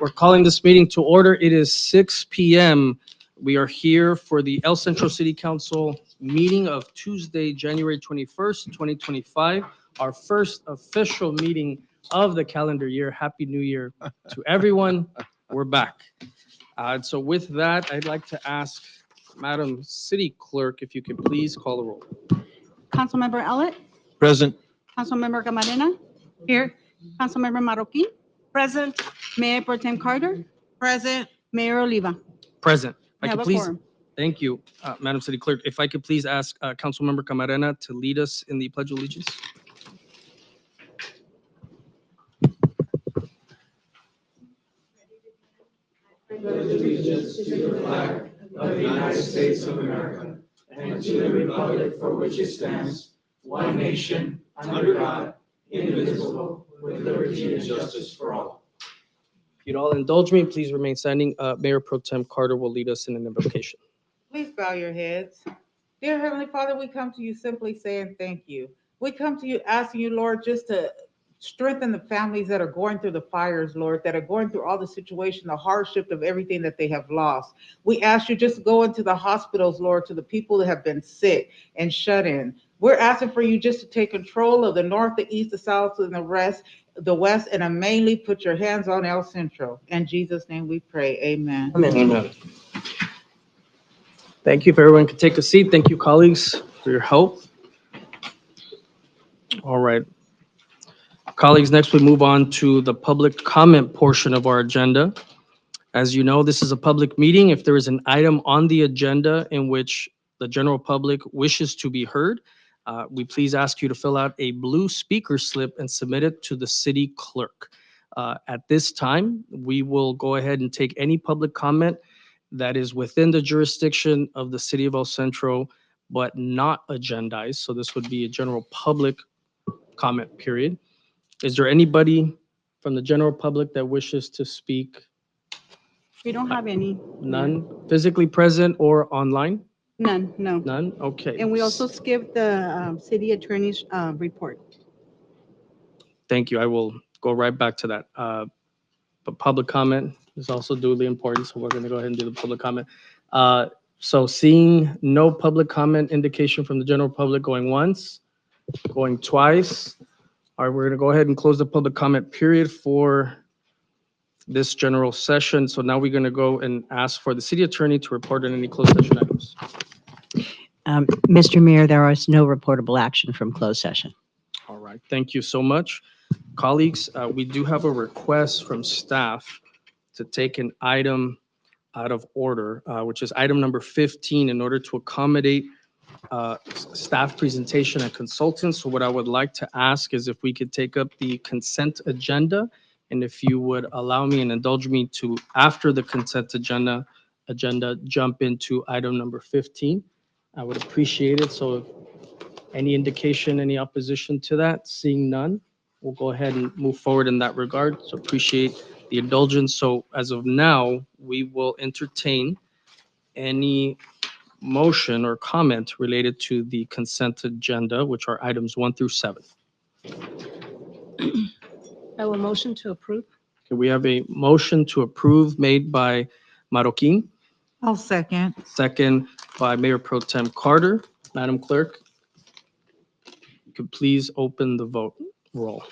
We're calling this meeting to order. It is 6 p.m. We are here for the El Centro City Council meeting of Tuesday, January 21st, 2025, our first official meeting of the calendar year. Happy New Year to everyone. We're back. And so with that, I'd like to ask Madam City Clerk, if you could please call the roll. Councilmember Ellett, Present. Councilmember Camarena. Here. Councilmember Marroquin. Present. Mayor Pro Tem Carter. Present. Mayor Oliva. Present. We I have could a please, quorum. thank you, Madam City Clerk. If I could please ask Councilmember Camarena to lead us in the Pledge of Allegiance. Pledge allegiance to the flag of the United States of America and to the republic for which it stands, one nation, under God, indivisible, with liberty and justice for all. If you'd all indulge me, please remain standing. Mayor Pro Tem Carter will lead us in an invocation. Please bow your heads. Dear Heavenly Father, we come to you simply saying thank you. We come to you asking you, Lord, just to strengthen the families that are going through the fires, Lord, that are going through all the situation, the hardship of everything that they have lost. We ask you just to go into the hospitals, Lord, to the people that have been sick and shut in. We're asking for you just to take control of the north, the east, the south, and the west, and mainly put your hands on El Centro. In Jesus' name we pray. Amen. Amen. Thank you. If everyone could take a seat. Thank you, colleagues, for your help. All right. Colleagues, next we move on to the public comment portion of our agenda. As you know, this is a public meeting. If there is an item on the agenda in which the general public wishes to be heard, we please ask you to fill out a blue speaker slip and submit it to the city clerk. At this time, we will go ahead and take any public comment that is within the jurisdiction of the city of El Centro, but not agendized. So this would be a general public comment period. Is there anybody from the general public that wishes to speak? We don't have any. None physically present or online? None, no. None? Okay. And we also skipped the city attorney's report. Thank you. I will go right back to that. But public comment is also duly important, so we're going to go ahead and do the public comment. So seeing no public comment indication from the general public going once, going twice. All right, we're going to go ahead and close the public comment period for this general session. So now we're going to go and ask for the city attorney to report on any closed session items. Mr. Mayor, there is no reportable action from closed session. All right, thank you so much. Colleagues, we do have a request from staff to take an item out of order, which is item number 15, in order to accommodate staff presentation and consultants. So what I would like to ask is if we could take up the consent agenda, and if you would allow me and indulge me to, after the consent agenda, jump into item number 15. I would appreciate it. So if any indication, any opposition to that, seeing none, we'll go ahead and move forward in that regard. So appreciate the indulgence. So as of now, we will entertain any motion or comment related to the consent agenda, which are items 1 through 7. I will motion to approve. Okay, we have a motion to approve made by Marroquin, I'll second. second by Mayor Pro Tem Carter. Madam Clerk, you could please open the vote roll.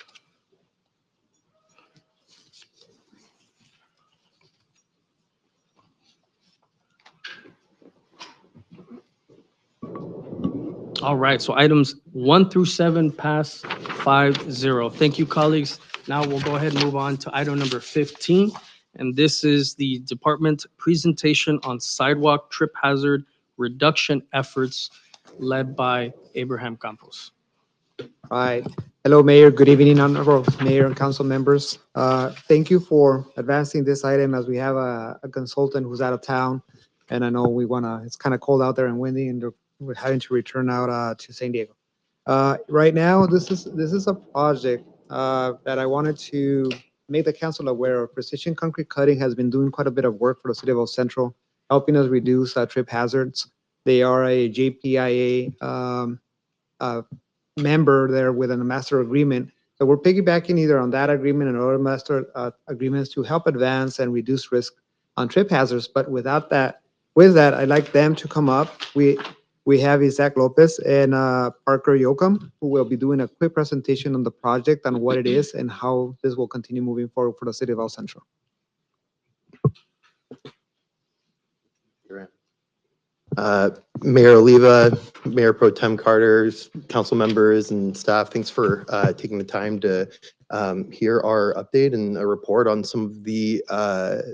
All right, so items 1 through 7 pass 5-0. Thank you, colleagues. Now we'll go ahead and move on to item number 15. And this is the department presentation on sidewalk trip hazard reduction efforts led by Abraham Campos. Hi. Hello, Mayor. Good evening, honorable Mayor and council members. Thank you for advancing this item as we have a consultant who's out of town. And I know it's kind of cold out there and windy, and we're having to return out to San Diego. Right now, this is a project that I wanted to make the council aware of. Precision Concrete Cutting has been doing quite a bit of work for the city of El Centro, helping us reduce trip hazards. They are a JPIA member there with a master agreement. So we're piggybacking either on that agreement and other master agreements to help advance and reduce risk on trip hazards. But with that, I'd like them to come up. We have Isaac Lopez and Parker Yoakum, who will be doing a quick presentation on the project and what it is and how this will continue moving forward for the city of El Centro. Mayor Oliva, Mayor Pro Tem Carter's, council members and staff, thanks for taking the time to hear our update and a report on some of the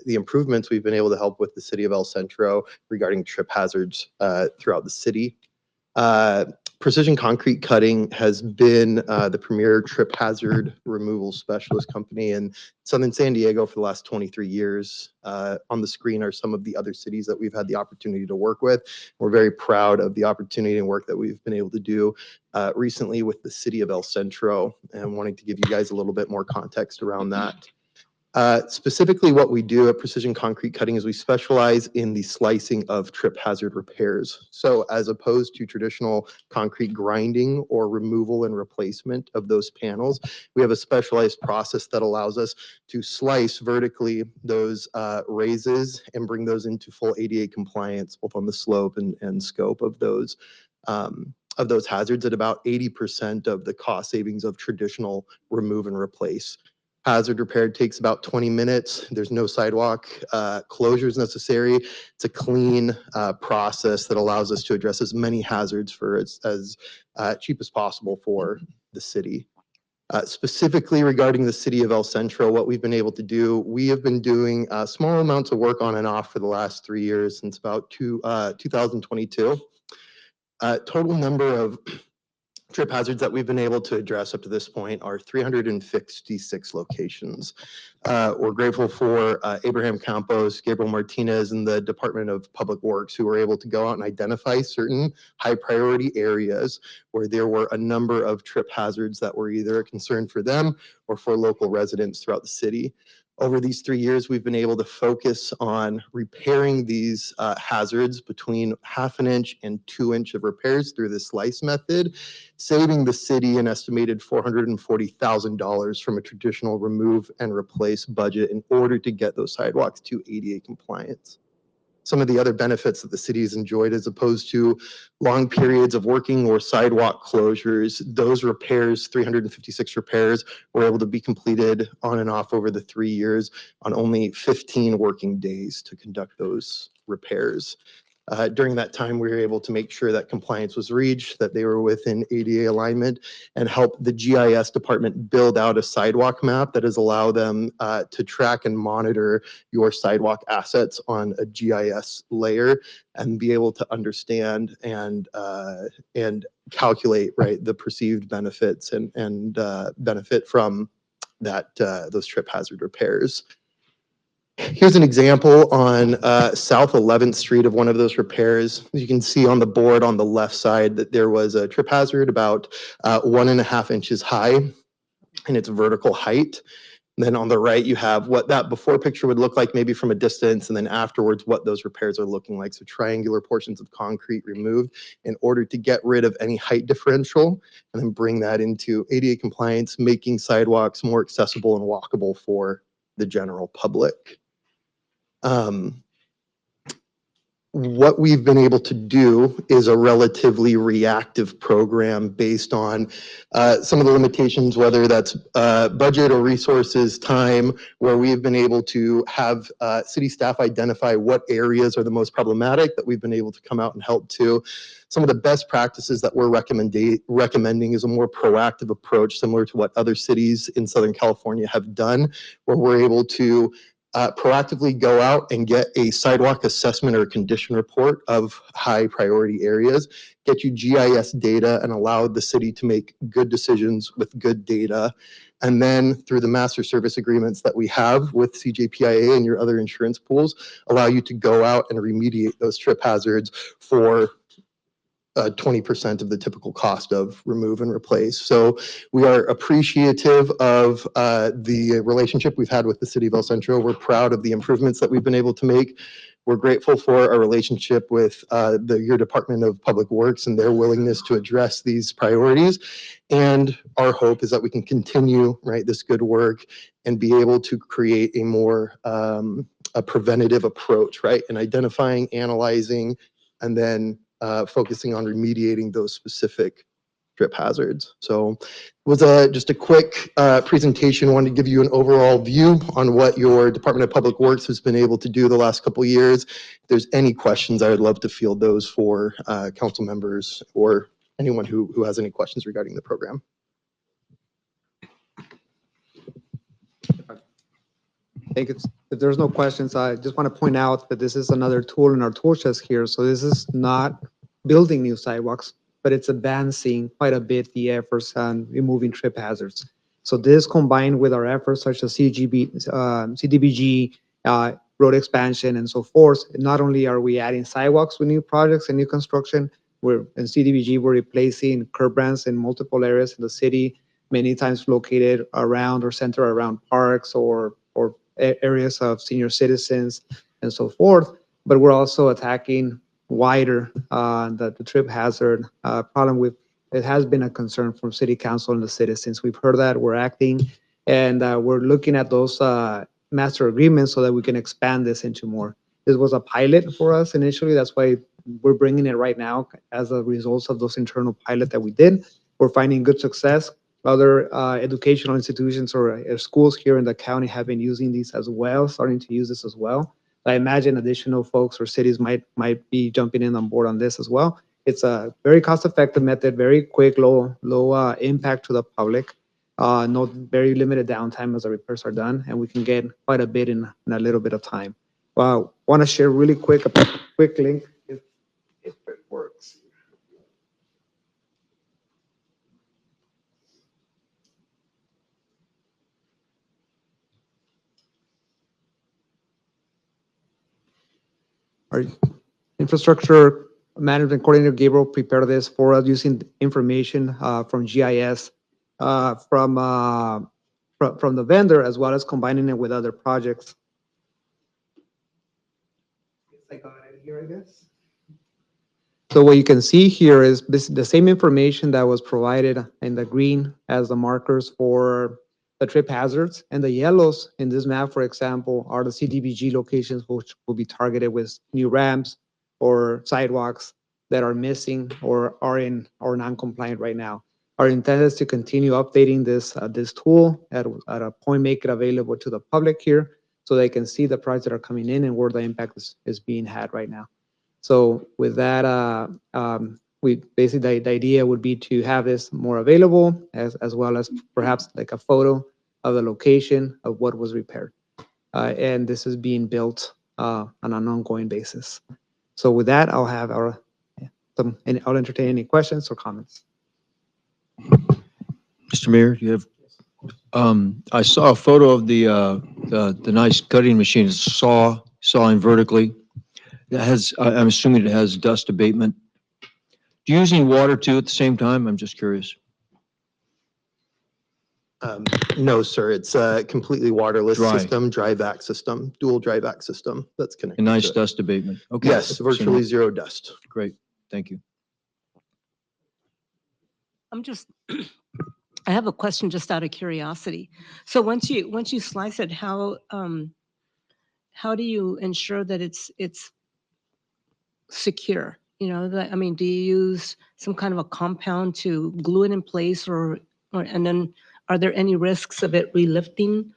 improvements we've been able to help with the city of El Centro regarding trip hazards throughout the city. Precision Concrete Cutting has been the premier trip hazard removal specialist company in Southern San Diego for the last 23 years. On the screen are some of the other cities that we've had the opportunity to work with. We're very proud of the opportunity and work that we've been able to do recently with the city of El Centro, and wanting to give you guys a little bit more context around that. Specifically, what we do at Precision Concrete Cutting is we specialize in the slicing of trip hazard repairs. So as opposed to traditional concrete grinding or removal and replacement of those panels, we have a specialized process that allows us to slice vertically those raises and bring those into full ADA compliance, both on the slope and scope of those hazards at about 80% of the cost savings of traditional remove and replace. Hazard repair takes about 20 minutes. There's no sidewalk closures necessary. It's a clean process that allows us to address as many hazards for as cheap as possible for the city. Specifically regarding the city of El Centro, what we've been able to do, we have been doing small amounts of work on and off for the last 3 years, since about 2022. Total number of trip hazards that we've been able to address up to this point are 356 locations. We're grateful for Abraham Campos, Gabriel Martinez, and the Department of Public Works, who were able to go out and identify certain high priority areas where there were a number of trip hazards that were either a concern for them or for local residents throughout the city. Over these 3 years, we've been able to focus on repairing these hazards between 1/2 inch and 2 inch of repairs through the slice method, saving the city an estimated $440,000 from a traditional remove and replace budget in order to get those sidewalks to ADA compliance. Some of the other benefits that the city has enjoyed, as opposed to long periods of working or sidewalk closures, those repairs, 356 repairs, were able to be completed on and off over the 3 years on only 15 working days to conduct those repairs. During that time, we were able to make sure that compliance was reached, that they were within ADA alignment, and help the GIS department build out a sidewalk map that has allowed them to track and monitor your sidewalk assets on a GIS layer and be able to understand and calculate, right, the perceived benefits and benefit from that those trip hazard repairs. Here's an example on South 11th Street of one of those repairs. You can see on the board on the left side that there was a trip hazard about 1.5 inches high in its vertical height. And then on the right, you have what that before picture would look like maybe from a distance, and then afterwards what those repairs are looking like. So triangular portions of concrete removed in order to get rid of any height differential and then bring that into ADA compliance, making sidewalks more accessible and walkable for the general public. What we've been able to do is a relatively reactive program based on some of the limitations, whether that's budget or resources, time, where we have been able to have city staff identify what areas are the most problematic that we've been able to come out and help to. Some of the best practices that we're recommending is a more proactive approach, similar to what other cities in Southern California have done, where we're able to proactively go out and get a sidewalk assessment or condition report of high priority areas, get you GIS data and allow the city to make good decisions with good data. And then through the master service agreements that we have with CJPIA and your other insurance pools, allow you to go out and remediate those trip hazards for 20% of the typical cost of remove and replace. So we are appreciative of the relationship we've had with the city of El Centro. We're proud of the improvements that we've been able to make. We're grateful for our relationship with your Department of Public Works and their willingness to address these priorities. And our hope is that we can continue, right, this good work and be able to create a more a preventative approach, right, in identifying, analyzing, and then focusing on remediating those specific drip hazards. So it was just a quick presentation. I wanted to give you an overall view on what your Department of Public Works has been able to do the last couple of years. If there's any questions, I would love to field those for council members or anyone who has any questions regarding the program. I think if there's no questions, I just want to point out that this is another tool in our tool chest here. So this is not building new sidewalks, but it's advancing quite a bit the efforts on removing trip hazards. So this combined with our efforts such as CDBG, road expansion and so forth, not only are we adding sidewalks with new projects and new construction, we're in CDBG, we're replacing curb ramps in multiple areas in the city, many times located around or centered around parks or areas of senior citizens and so forth. But we're also attacking wider the trip hazard problem. It has been a concern from city council and the citizens. We've heard that, we're acting, and we're looking at those master agreements so that we can expand this into more. This was a pilot for us initially. That's why we're bringing it right now as a result of those internal pilot that we did. We're finding good success. Other educational institutions or schools here in the county have been using these as well, starting to use this as well. I imagine additional folks or cities might be jumping in on board on this as well. It's a very cost-effective method, very quick, low impact to the public, no very limited downtime as the repairs are done, and we can get quite a bit in a little bit of time. Well, want to share really quick a quick link if it works. Our infrastructure management coordinator Gabriel prepared this for us using information from GIS from the vendor, as well as combining it with other projects. I got it here, I guess. So what you can see here is the same information that was provided in the green as the markers for the trip hazards, and the yellows in this map, for example, are the CDBG locations which will be targeted with new ramps or sidewalks that are missing or are non-compliant right now. Our intent is to continue updating this tool at a point, make it available to the public here so they can see the projects that are coming in and where the impact is being had right now. So with that, we basically the idea would be to have this more available as well as perhaps like a photo of the location of what was repaired. And this is being built on an ongoing basis. So with that, I'll have I'll entertain any questions or comments. Mr. Mayor, you have, I saw a photo of the nice cutting machine, it's sawing vertically. It has, I'm assuming it has dust abatement. Do you use any water too at the same time? I'm just curious. No, sir. It's a completely waterless Dry. system, dry vac system, dual dry vac system that's connected. A nice to it. dust abatement. Okay. Yes, virtually zero dust. Great. Thank you. I have a question just out of curiosity. So once you slice it, how do you ensure that it's secure? You know, I mean, do you use some kind of a compound to glue it in place, or and then are there any risks of it relifting?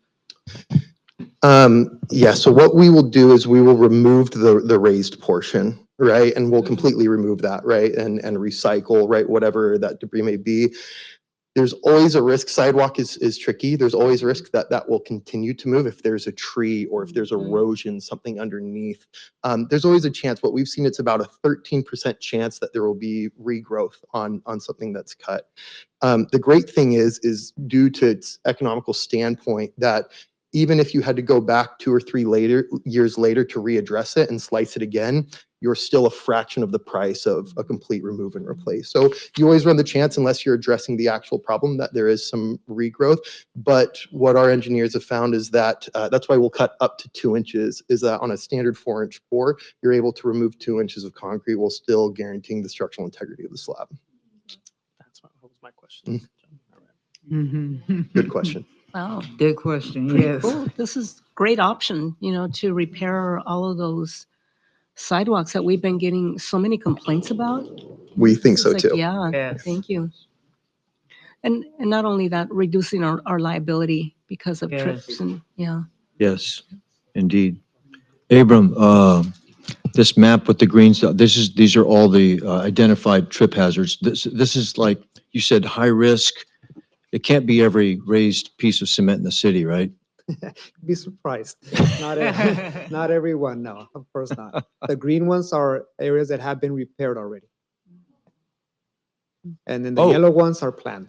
Yeah, so what we will do is we will remove the raised portion, right? And we'll completely remove that, right? And recycle, right? Whatever that debris may be. There's always a risk. Sidewalk is tricky. There's always a risk that will continue to move if there's a tree or if there's erosion, something underneath. There's always a chance. What we've seen, it's about a 13% chance that there will be regrowth on something that's cut. The great thing is due to its economical standpoint that even if you had to go back 2 or 3 years later to readdress it and slice it again, you're still a fraction of the price of a complete remove and replace. So you always run the chance, unless you're addressing the actual problem, that there is some regrowth. But what our engineers have found is that that's why we'll cut up to 2 inches, is that on a standard 4-inch pour, you're able to remove 2 inches of concrete while still guaranteeing the structural integrity of the slab. That was my question. All right. Mm-hmm. Good question. Wow. Good question, Pretty yes. cool. This is great option, to repair all of those sidewalks that we've been getting so many complaints about. We think It's so like, too. yeah, Yes. thank you. And not only that, reducing our liability because of Yes. trips and, yeah. Yes, indeed. Abram, this map with the greens, these are all the identified trip hazards. This is like, you said, high risk. It can't be every raised piece of cement in the city, right? Be surprised. Not everyone, no, of course not. The green ones are areas that have been repaired already. And then the Oh. yellow ones are planned.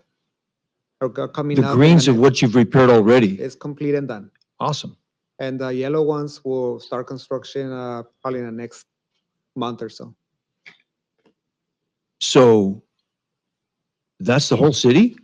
Are coming The up. greens of what you've repaired already. It's complete and done. Awesome. And the yellow ones will start construction probably in the next month or so. So that's the whole city?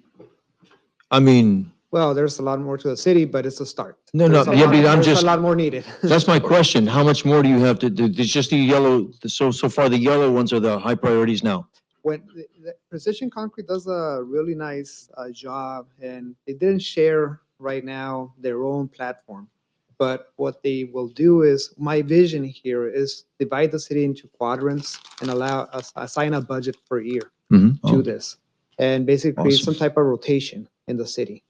I mean, Well, there's a lot more to the city, but it's a start. No, There's no, a yeah, lot- but I'm there's just- a lot more needed. that's my question. How much more do you have to do? There's just the yellow, so far the yellow ones are the high priorities now. When the Precision Concrete does a really nice job, and they didn't share right now their own platform. But what they will do is, my vision here is divide the city into quadrants and allow us assign a budget per year Mhm. to Oh, this, and basically create some Awesome. type of rotation in the city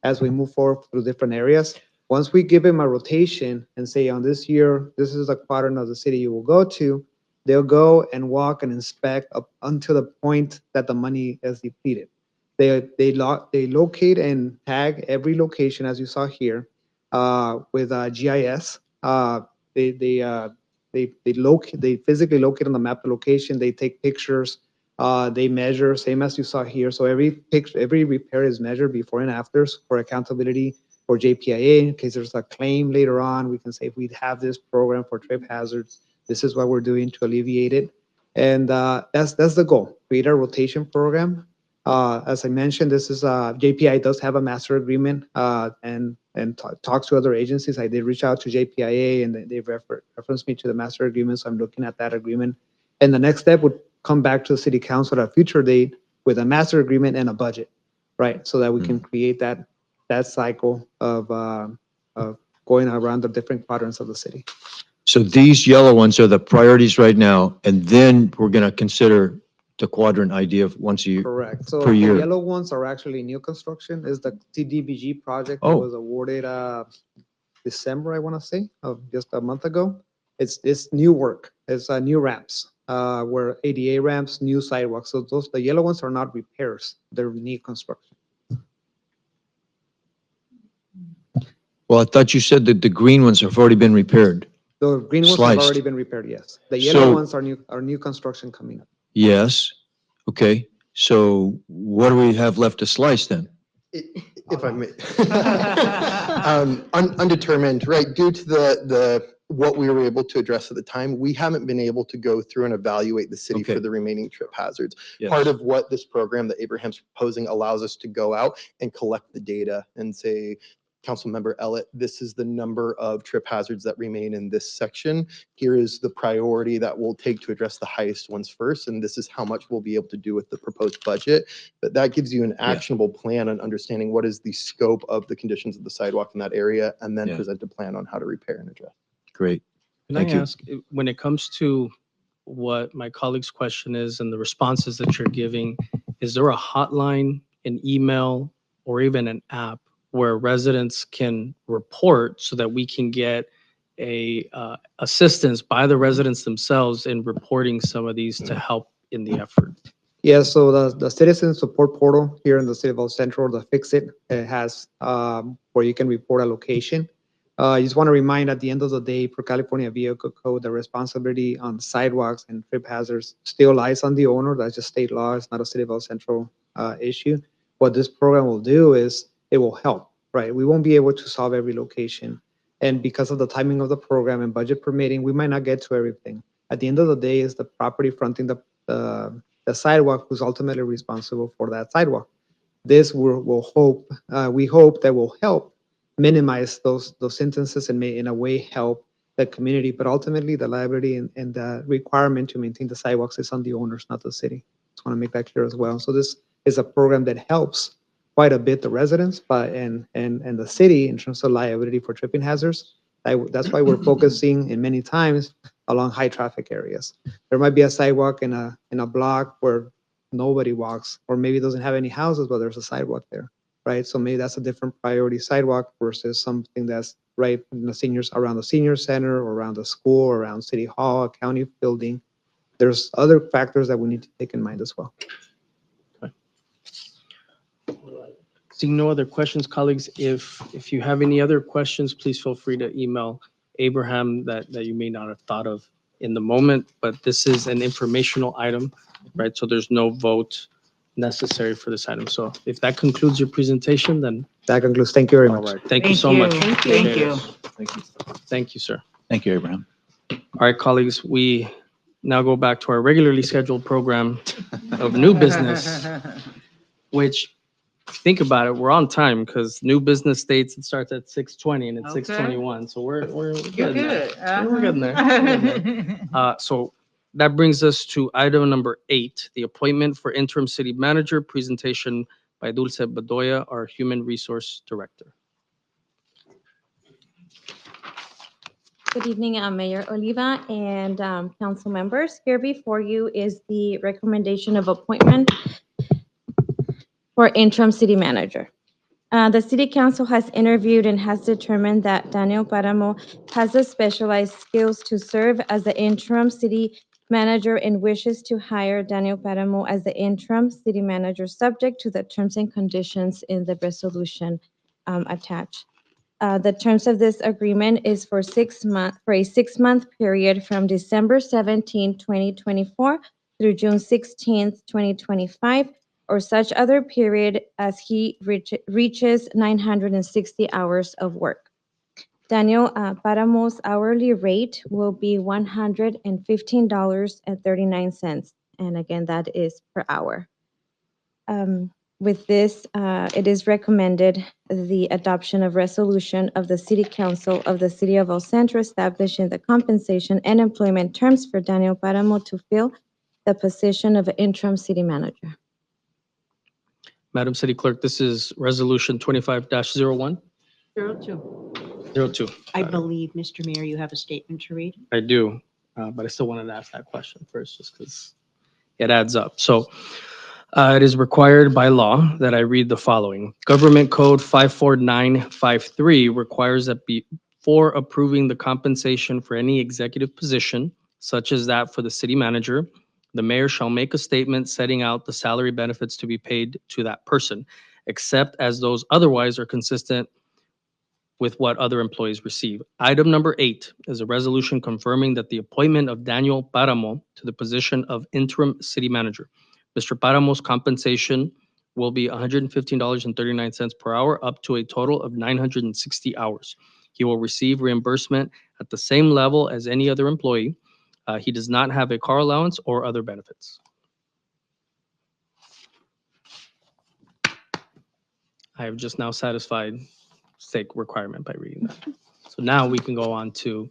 as we move forward through different areas. Once we give them a rotation and say, on this year, this is the quadrant of the city you will go to, they'll go and walk and inspect up until the point that the money is depleted. They locate and tag every location, as you saw here, with GIS. They physically locate on the map the location. They take pictures. They measure, same as you saw here. So every repair is measured before and afters for accountability for JPIA. In case there's a claim later on, we can say, if we have this program for trip hazards, this is what we're doing to alleviate it. And that's the goal, create a rotation program. As I mentioned, this is JPI does have a master agreement and talks to other agencies. I did reach out to JPIA and they referenced me to the master agreement. So I'm looking at that agreement. And the next step would come back to the city council at a future date with a master agreement and a budget, right? So that we can create that cycle of going around the different quadrants of the city. So these yellow ones are the priorities right now, and then we're gonna consider the quadrant idea of once a year. Correct. So per the year. yellow ones are actually new construction. Is the CDBG project that Oh. was awarded December, I want to say, of just a month ago. It's new work. It's new ramps, where ADA ramps, new sidewalks. So the yellow ones are not repairs. They're new construction. Well, I thought you said that the green ones have already been repaired. The green ones have Sliced. already been repaired, yes. The yellow So- ones are new construction coming up. Yes. Okay. So what do we have left to slice then? If I may. Undetermined, right? Due to what we were able to address at the time, we haven't been able to go through and evaluate the city Okay. for the remaining trip hazards. Yes. Part of what this program that Abraham's proposing allows us to go out and collect the data and say, Councilmember Ellett, this is the number of trip hazards that remain in this section. Here is the priority that we'll take to address the highest ones first, and this is how much we'll be able to do with the proposed budget. But that gives you an actionable plan on understanding what is the scope of the conditions of the sidewalk in that area, and then Yeah. present a plan on how to repair and address. Great. Can Thank I you. ask, when it comes to what my colleague's question is and the responses that you're giving, is there a hotline, an email, or even an app where residents can report so that we can get assistance by the residents themselves in reporting some of these to help in the effort? Yeah, so the citizen support portal here in the city of Centro, the Fix It, it has where you can report a location. I just want to remind, at the end of the day, for California Vehicle Code, the responsibility on sidewalks and trip hazards still lies on the owner. That's just state law. It's not a city of Centro issue. What this program will do is it will help. right? We won't be able to solve every location. And because of the timing of the program and budget permitting, we might not get to everything. At the end of the day, it's the property fronting the sidewalk who's ultimately responsible for that sidewalk. This we hope that will help minimize those instances and may in a way help the community, but ultimately the liability and the requirement to maintain the sidewalks is on the owners, not the city. Just want to make that clear as well. So this is a program that helps quite a bit the residents, but and the city in terms of liability for tripping hazards. That's why we're focusing in many times along high traffic areas. There might be a sidewalk in a block where nobody walks, or maybe doesn't have any houses, but there's a sidewalk there, right? So maybe that's a different priority sidewalk versus something that's right in the seniors, around the senior center, or around the school, or around City Hall, a county building. There's other factors that we need to take in mind as well. Seeing no other questions, colleagues, if you have any other questions, please feel free to email Abraham that you may not have thought of in the moment, but this is an informational item, right? So there's no vote necessary for this item. So if that concludes your presentation, then That concludes. Thank you very all much. right. Thank you so much. Thank you. Appreciate it. Thank you. Thank you, sir. Thank you, Abraham. All right, colleagues, we now go back to our regularly scheduled program of new business, which, if you think about it, we're on time because new business states it starts at 6:20 and it's Okay. 6:21. So we're You're getting there. good. We're getting there. We're getting there. So that brings us to item number 8, the appointment for interim city manager, presentation by Dulce Bedoya, our human resource director. Good evening, Mayor Oliva and council members. Here before you is the recommendation of appointment for interim city manager. The city council has interviewed and has determined that Daniel Paramo has the specialized skills to serve as the interim city manager and wishes to hire Daniel Paramo as the interim city manager, subject to the terms and conditions in the resolution attached. The terms of this agreement is for a 6-month period from December 17, 2024 through June 16, 2025, or such other period as he reaches 960 hours of work. Daniel Paramo's hourly rate will be $115.39. And again, that is per hour. With this, it is recommended the adoption of resolution of the City Council of the City of Centro establishing the compensation and employment terms for Daniel Paramo to fill the position of interim city manager. Madam City Clerk, this is resolution 25-01. 02. 02. I Got it. believe, Mr. Mayor, you have a statement to read. I do, but I still wanted to ask that question first, just because it adds up. So it is required by law that I read the following. Government Code 54953 requires that before approving the compensation for any executive position, such as that for the city manager, the mayor shall make a statement setting out the salary benefits to be paid to that person, except as those otherwise are consistent with what other employees receive. Item number 8 is a resolution confirming that the appointment of Daniel Paramo to the position of interim city manager. Mr. Paramo's compensation will be $115.39 per hour, up to a total of 960 hours. He will receive reimbursement at the same level as any other employee. He does not have a car allowance or other benefits. I have just now satisfied stake requirement by reading that. So now we can go on to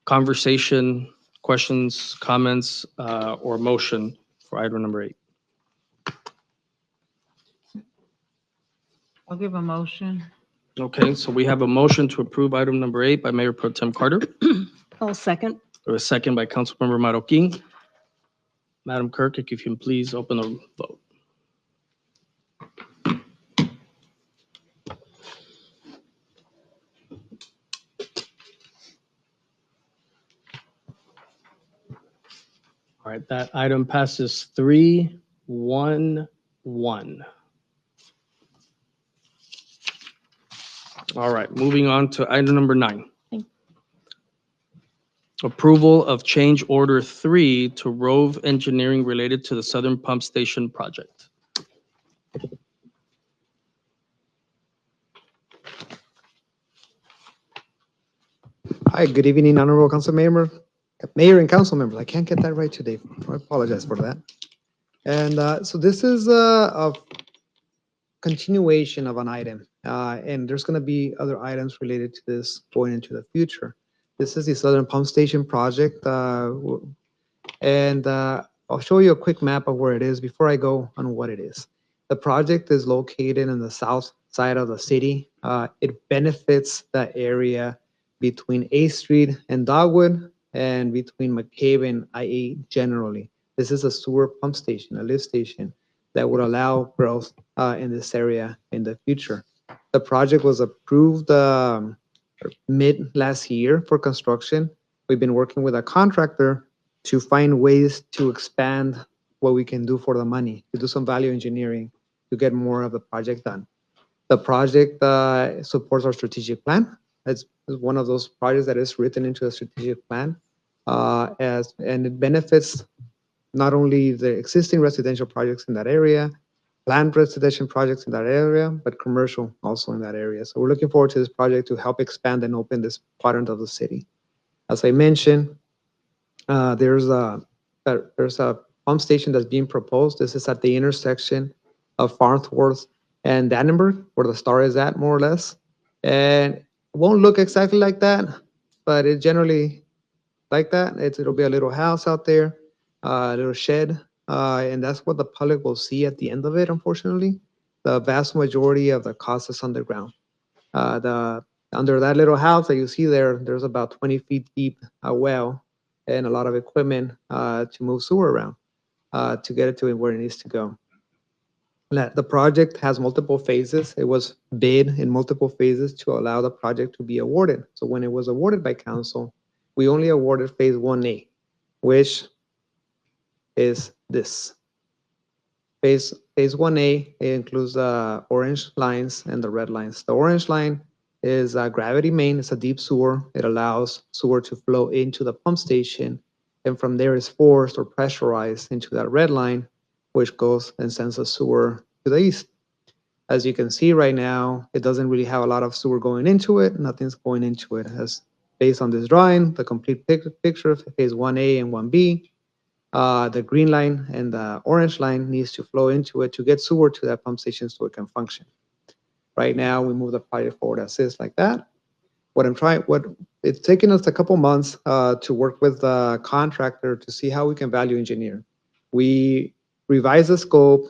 conversation, questions, comments, or motion for item number 8. I'll give a motion. Okay, so we have a motion to approve item number 8 by Mayor Pro Tem Carter, I'll second. or a second by Councilmember Marroquin. Madam Clerk, if you can please open the vote. All right, that item passes 3-1-1. All right, moving on to item number 9. Approval of change order 3 to Rove Engineering related to the Southern Pump Station project. Hi, good evening, Honorable Mayor and council members. I can't get that right today. I apologize for that. And so this is a continuation of an item, and there's going to be other items related to this going into the future. This is the Southern Pump Station project, and I'll show you a quick map of where it is before I go on what it is. The project is located in the south side of the city. It benefits the area between 8th Street and Dogwood and between McCabe and I-8 generally. This is a sewer pump station, a lift station that would allow growth in this area in the future. The project was approved mid last year for construction. We've been working with a contractor to find ways to expand what we can do for the money, to do some value engineering, to get more of the project done. The project supports our strategic plan. It's one of those projects that is written into a strategic plan, and it benefits not only the existing residential projects in that area, planned residential projects in that area, but commercial also in that area. So we're looking forward to this project to help expand and open this quadrant of the city. As I mentioned, there's a pump station that's being proposed. This is at the intersection of Farnsworth and Dannenberg, where the star is at, more or less. And it won't look exactly like that, but it generally like that. It'll be a little house out there, a little shed, and that's what the public will see at the end of it, unfortunately. The vast majority of the cost is underground. Under that little house that you see there, there's about 20 feet deep a well and a lot of equipment to move sewer around to get it to where it needs to go. The project has multiple phases. It was bid in multiple phases to allow the project to be awarded. So when it was awarded by council, we only awarded phase 1A, which is this. Phase 1A, it includes the orange lines and the red lines. The orange line is a gravity main. It's a deep sewer. It allows sewer to flow into the pump station, and from there is forced or pressurized into that red line, which goes and sends the sewer to the east. As you can see right now, it doesn't really have a lot of sewer going into it. Nothing's going into it. As based on this drawing, the complete picture of phase 1A and 1B, the green line and the orange line needs to flow into it to get sewer to that pump station so it can function. Right now, we move the project forward as is like that. What it's taken us a couple months to work with the contractor to see how we can value engineer. We revise the scope,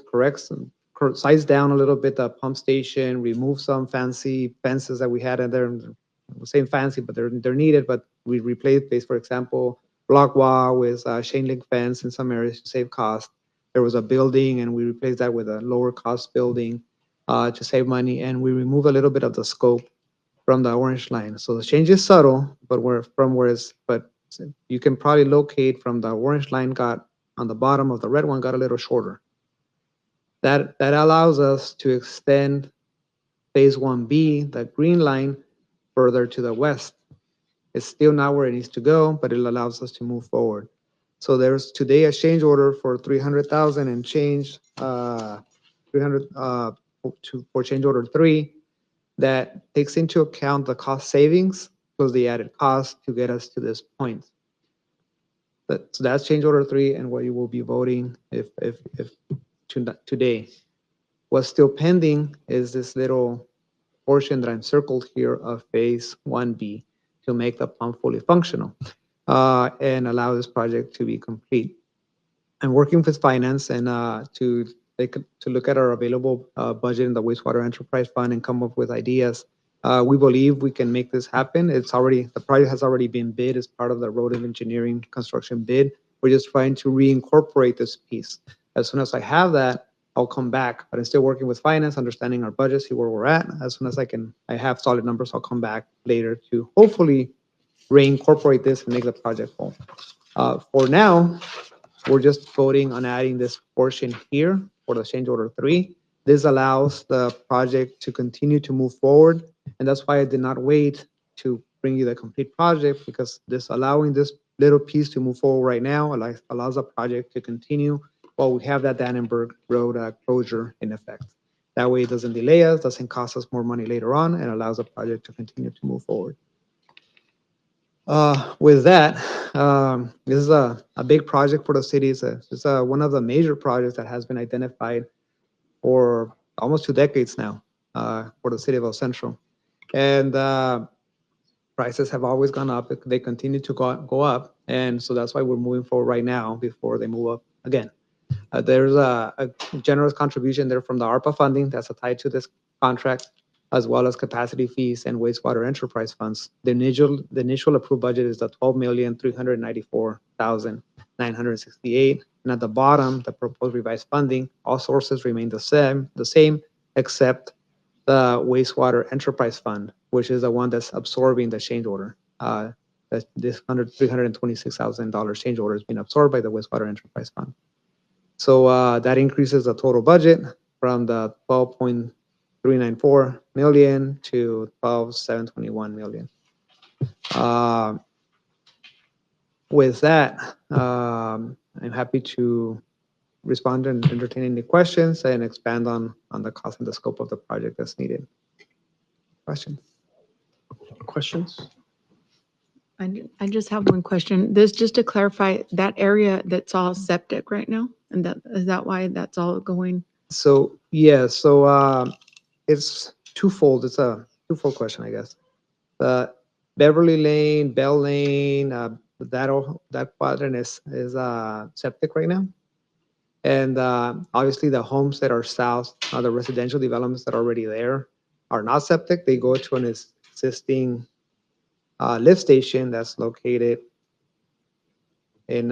size down a little bit the pump station, remove some fancy fences that we had in there. I'm saying fancy, but they're needed, but we replaced, for example, block wall with chain link fence in some areas to save cost. There was a building and we replaced that with a lower cost building to save money, and we remove a little bit of the scope from the orange line. So the change is subtle, but you can probably locate from the orange line got on the bottom of the red one got a little shorter. That allows us to extend phase 1B, the green line, further to the west. It's still not where it needs to go, but it allows us to move forward. So there's today a change order for 300,000 and change, 300 for change order 3 that takes into account the cost savings plus the added cost to get us to this point. So that's change order 3 and what you will be voting if today. What's still pending is this little portion that I'm circled here of phase 1B to make the pump fully functional and allow this project to be complete. I'm working with finance and to look at our available budget in the wastewater enterprise fund and come up with ideas. We believe we can make this happen. The project has already been bid as part of the road and engineering construction bid. We're just trying to reincorporate this piece. As soon as I have that, I'll come back, but I'm still working with finance, understanding our budget, see where we're at. As soon as I have solid numbers, I'll come back later to hopefully reincorporate this and make the project full. For now, we're just voting on adding this portion here for the change order 3. This allows the project to continue to move forward, and that's why I did not wait to bring you the complete project, because allowing this little piece to move forward right now allows the project to continue while we have that Dannenberg Road closure in effect. That way it doesn't delay us, doesn't cost us more money later on, and allows the project to continue to move forward. With that, this is a big project for the city. It's one of the major projects that has been identified for almost 2 decades now for the city of El Centro. And prices have always gone up. They continue to go up. And so that's why we're moving forward right now before they move up again. There's a generous contribution there from the ARPA funding that's tied to this contract, as well as capacity fees and wastewater enterprise funds. The initial approved budget is the 12,394,968. And at the bottom, the proposed revised funding, all sources remain the same, except the wastewater enterprise fund, which is the one that's absorbing the change order. This $326,000 change order is being absorbed by the wastewater enterprise fund. So that increases the total budget from the 12.394 million to 12,721 million. With that, I'm happy to respond and entertain any questions and expand on the cost and the scope of the project as needed. Questions? Questions? I just have one question. This, just to clarify, that area that's all septic right now, and is that why that's all going? So, yeah, so it's twofold. It's a twofold question, I guess. Beverly Lane, Bell Lane, that quadrant is septic right now. And obviously the homes that are south, the residential developments that are already there are not septic. They go to an existing lift station that's located in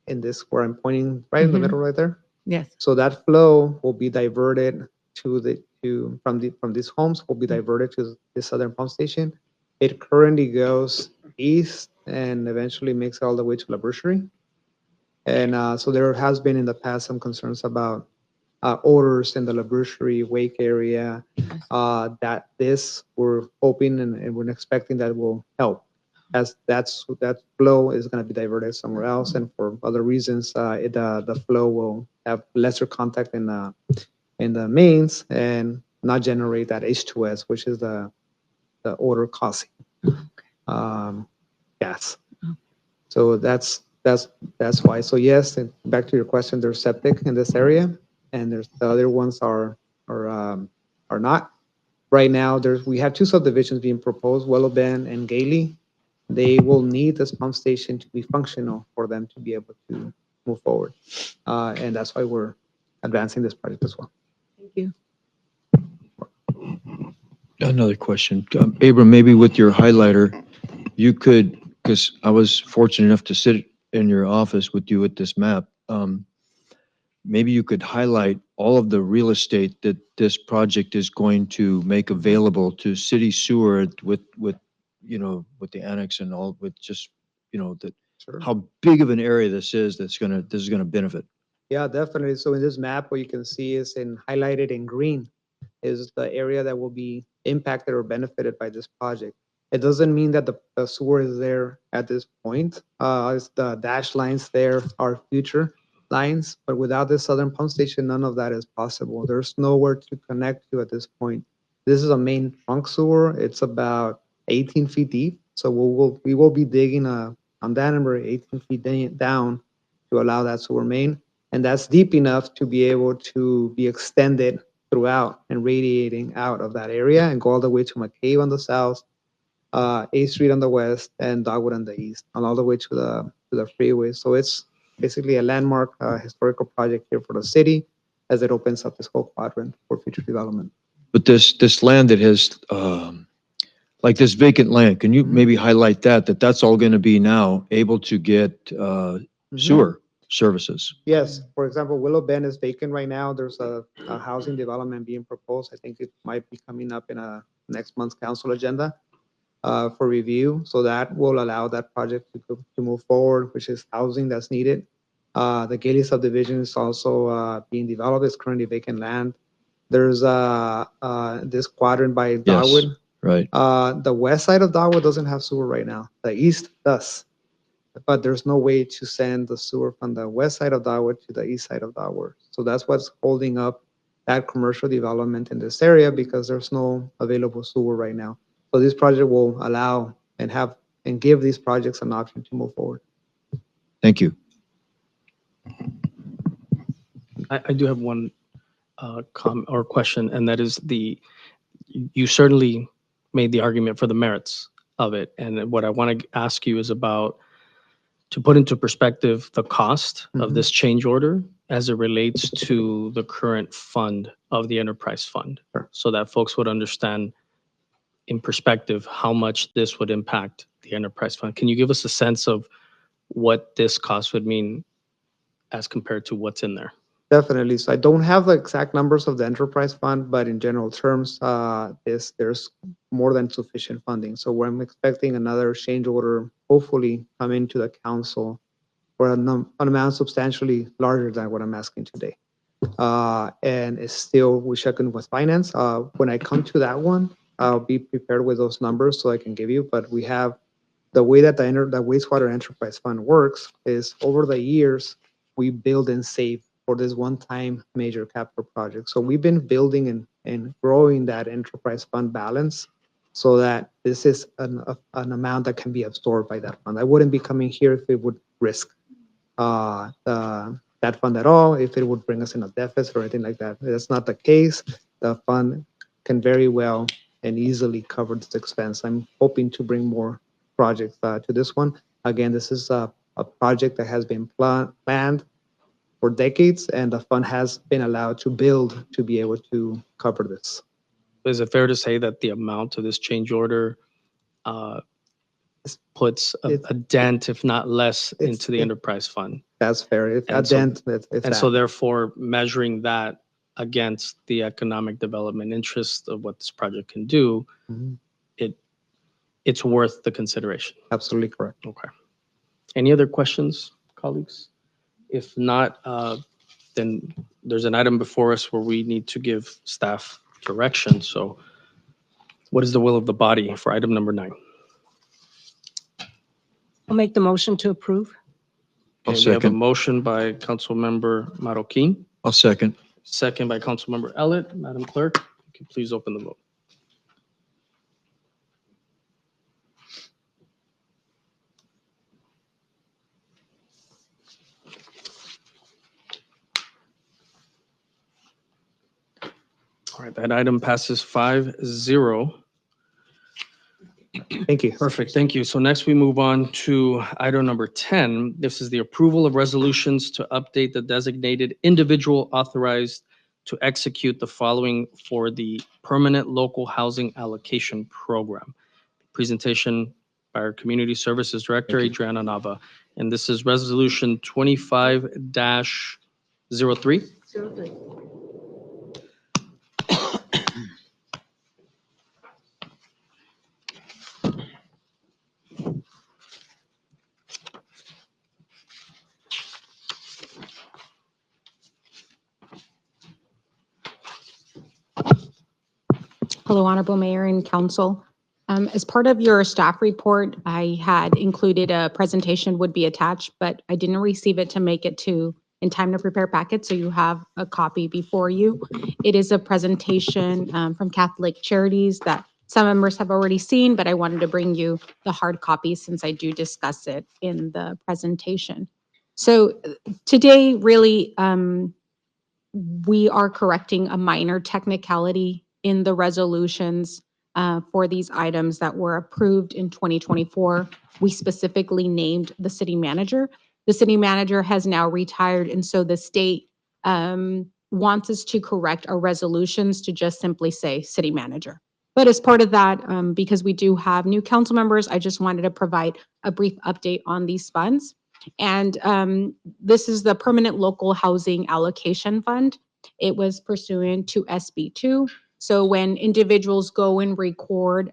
this where I'm pointing right in the Mhm. middle right there. Yes. So that flow will be diverted from these homes will be diverted to the southern pump station. It currently goes east and eventually makes it all the way to La Brucherie. And so there has been in the past some concerns about odors in the La Brucherie Wake area. That this we're hoping and we're expecting that will help, as that flow is going to be diverted somewhere else, and for other reasons, the flow will have lesser contact in the mains and not generate that H2S, which is the odor causing gas. So that's why. So yes, and back to your question, there's septic in this area, and there's the other ones are not. Right now, we have two subdivisions being proposed, Willow Bend and Gailey. They will need this pump station to be functional for them to be able to move forward, and that's why we're advancing this project as well. Thank you. Another question. Abram, maybe with your highlighter, you could, because I was fortunate enough to sit in your office with you with this map. Maybe you could highlight all of the real estate that this project is going to make available to city sewer with with the annex and all, with just, that, Sure. how big of an area this is this is gonna benefit. Yeah, definitely. So in this map, what you can see is highlighted in green is the area that will be impacted or benefited by this project. It doesn't mean that the sewer is there at this point. It's the dashed lines there are future lines, but without this southern pump station, none of that is possible. There's nowhere to connect to at this point. This is a main trunk sewer. It's about 18 feet deep. So we will be digging on that number 18 feet down to allow that sewer main. And that's deep enough to be able to be extended throughout and radiating out of that area and go all the way to McCabe on the south, 8th Street on the west, and Dogwood on the east, and all the way to the freeway. So it's basically a landmark historical project here for the city as it opens up this whole quadrant for future development. But this land that has, like this vacant land, can you maybe highlight that's all gonna be now able to get sewer services? Yes, for example, Willow Bend is vacant right now. There's a housing development being proposed. I think it might be coming up in a next month's council agenda for review. So that will allow that project to move forward, which is housing that's needed. The Gailey subdivision is also being developed. It's currently vacant land. There's this quadrant by Dogwood. Right. The west side of Dogwood doesn't have sewer right now. The east does. But there's no way to send the sewer from the west side of Dogwood to the east side of Dogwood. So that's what's holding up that commercial development in this area, because there's no available sewer right now. So this project will allow and have and give these projects an option to move forward. Thank you. I do have one question, and that is you certainly made the argument for the merits of it. And what I want to ask you is about, to put into perspective the cost of this change order as it relates to the current fund of the enterprise fund, Sure. so that folks would understand in perspective how much this would impact the enterprise fund. Can you give us a sense of what this cost would mean as compared to what's in there? Definitely. So I don't have the exact numbers of the enterprise fund, but in general terms, there's more than sufficient funding. So I'm expecting another change order, hopefully coming to the council for an amount substantially larger than what I'm asking today. And it's still, we checking with finance. When I come to that one, I'll be prepared with those numbers so I can give you, but we have the way that the wastewater enterprise fund works is over the years, we build and save for this one-time major capital project. So we've been building and growing that enterprise fund balance so that this is an amount that can be absorbed by that fund. I wouldn't be coming here if it would risk that fund at all, if it would bring us in a deficit or anything like that. That's not the case. The fund can very well and easily cover this expense. I'm hoping to bring more projects to this one. Again, this is a project that has been planned for decades, and the fund has been allowed to build to be able to cover this. Is it fair to say that the amount of this change order puts a dent, if not less, into the enterprise fund? That's fair. It's a And so- dent. And so therefore, measuring that against the economic development interest of what this project can do, Mhm. it's worth the consideration. Absolutely correct. Okay. Any other questions, colleagues? If not, then there's an item before us where we need to give staff direction. So what is the will of the body for item number 9? I'll make the motion to approve. I'll Okay, we have a second. motion by Councilmember Marroquin, I'll second. second by Councilmember Ellett. Madam Clerk, you can please open the vote. All right, that item passes 5-0. Thank you. Perfect, thank you. So next we move on to item number 10. This is the approval of resolutions to update the designated individual authorized to execute the following for the Permanent Local Housing Allocation Program. Presentation by our Community Services Director, Adriana Nava. And this is Resolution 25-03. Hello, Honorable Mayor and Council. As part of your staff report, I had included a presentation would be attached, but I didn't receive it to make it in time to prepare packet, so you have a copy before you. It is a presentation from Catholic Charities that some members have already seen, but I wanted to bring you the hard copy since I do discuss it in the presentation. So today, really, we are correcting a minor technicality in the resolutions for these items that were approved in 2024. We specifically named the city manager. The city manager has now retired, and so the state wants us to correct our resolutions to just simply say city manager. But as part of that, because we do have new council members, I just wanted to provide a brief update on these funds. And this is the Permanent Local Housing Allocation Fund. It was pursuant to SB2. So when individuals go and record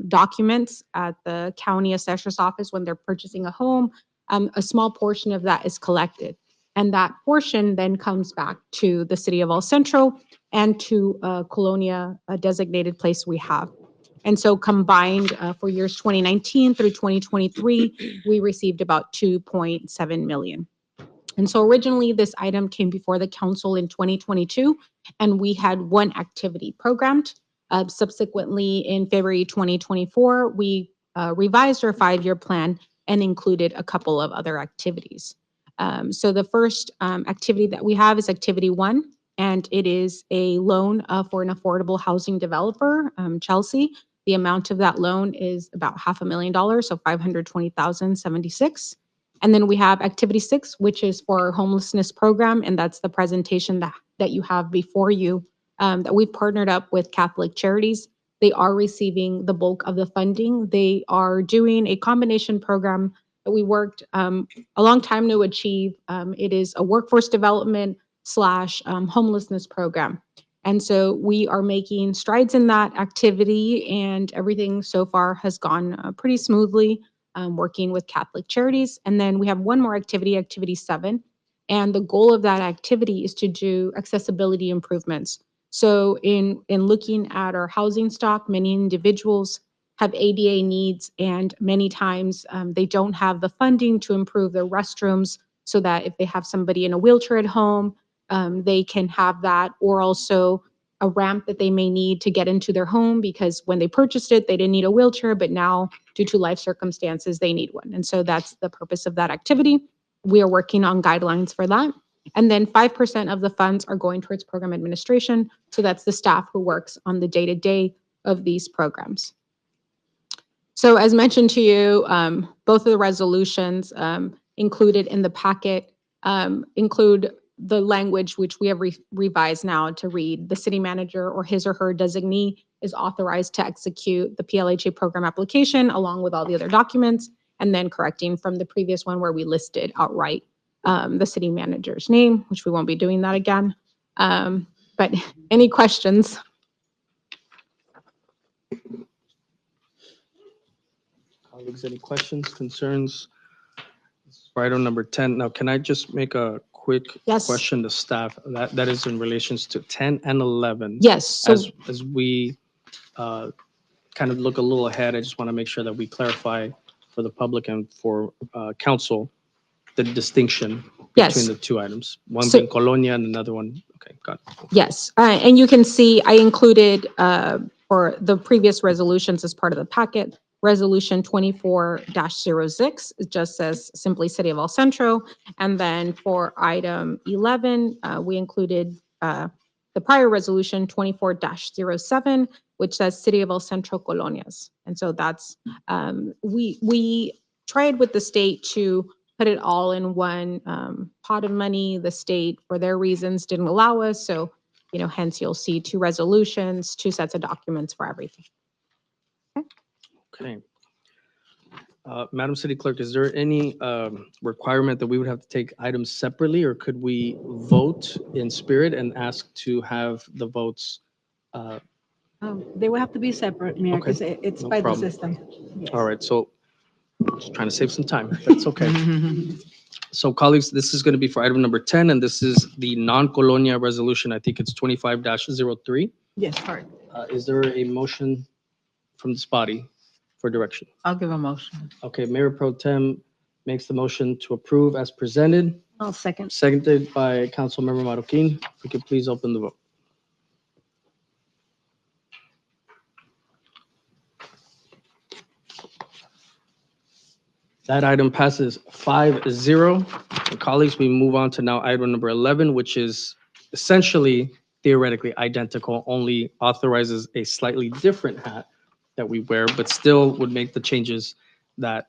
documents at the county assessor's office when they're purchasing a home, a small portion of that is collected. And that portion then comes back to the city of El Centro and to Colonia, a designated place we have. And so combined for years 2019 through 2023, we received about 2.7 million. And so originally this item came before the council in 2022, and we had one activity programmed. Subsequently in February 2024, we revised our 5-year plan and included a couple of other activities. So the first activity that we have is activity 1, and it is a loan for an affordable housing developer, Chelsea. The amount of that loan is about $500,000, so $520,076. And then we have activity 6, which is for our homelessness program, and that's the presentation that you have before you, that we've partnered up with Catholic Charities. They are receiving the bulk of the funding. They are doing a combination program that we worked a long time to achieve. It is a workforce development / homelessness program. And so we are making strides in that activity, and everything so far has gone pretty smoothly, working with Catholic Charities. And then we have one more activity, activity 7. And the goal of that activity is to do accessibility improvements. So in looking at our housing stock, many individuals have ADA needs, and many times they don't have the funding to improve their restrooms, so that if they have somebody in a wheelchair at home, they can have that, or also a ramp that they may need to get into their home, because when they purchased it, they didn't need a wheelchair, but now due to life circumstances, they need one. And so that's the purpose of that activity. We are working on guidelines for that. And then 5% of the funds are going towards program administration. So that's the staff who works on the day-to-day of these programs. So as mentioned to you, both of the resolutions included in the packet include the language which we have revised now to read: the city manager or his or her designee is authorized to execute the PLHA program application along with all the other documents, and then correcting from the previous one where we listed outright the city manager's name, which we won't be doing that again. But any questions? Colleagues, any questions, concerns? For item number 10. Now, can I just make a quick Yes. question to staff? That is in relations to 10 and 11. Yes. So As we kind of look a little ahead, I just want to make sure that we clarify for the public and for council the distinction Yes. between the two items. One So- being Colonia and another one, okay, got it. yes, and you can see I included for the previous resolutions as part of the packet, Resolution 24-06, it just says simply City of El Centro. And then for item 11, we included the prior resolution 24-07, which says City of El Centro Colonias. And so that's, we tried with the state to put it all in one pot of money. The state, for their reasons, didn't allow us. So, hence you'll see 2 resolutions, 2 sets of documents for everything. Okay. Madam City Clerk, is there any requirement that we would have to take items separately, or could we vote in spirit and ask to have the votes? They will have to be separate, Mayor, Okay, because it's no by the problem. system. Yes. All right, so just trying to save some time. That's okay. So colleagues, this is going to be for item number 10, and this is the non-Colonia resolution. I think it's 25-03. Yes, correct. Is there a motion from this body for direction? I'll give a motion. Okay, Mayor Pro Tem makes the motion to approve as presented, I'll second. seconded by Councilmember Marroquin. If we could please open the vote. That item passes 5-0. And colleagues, we move on to now item number 11, which is essentially theoretically identical, only authorizes a slightly different hat that we wear, but still would make the changes that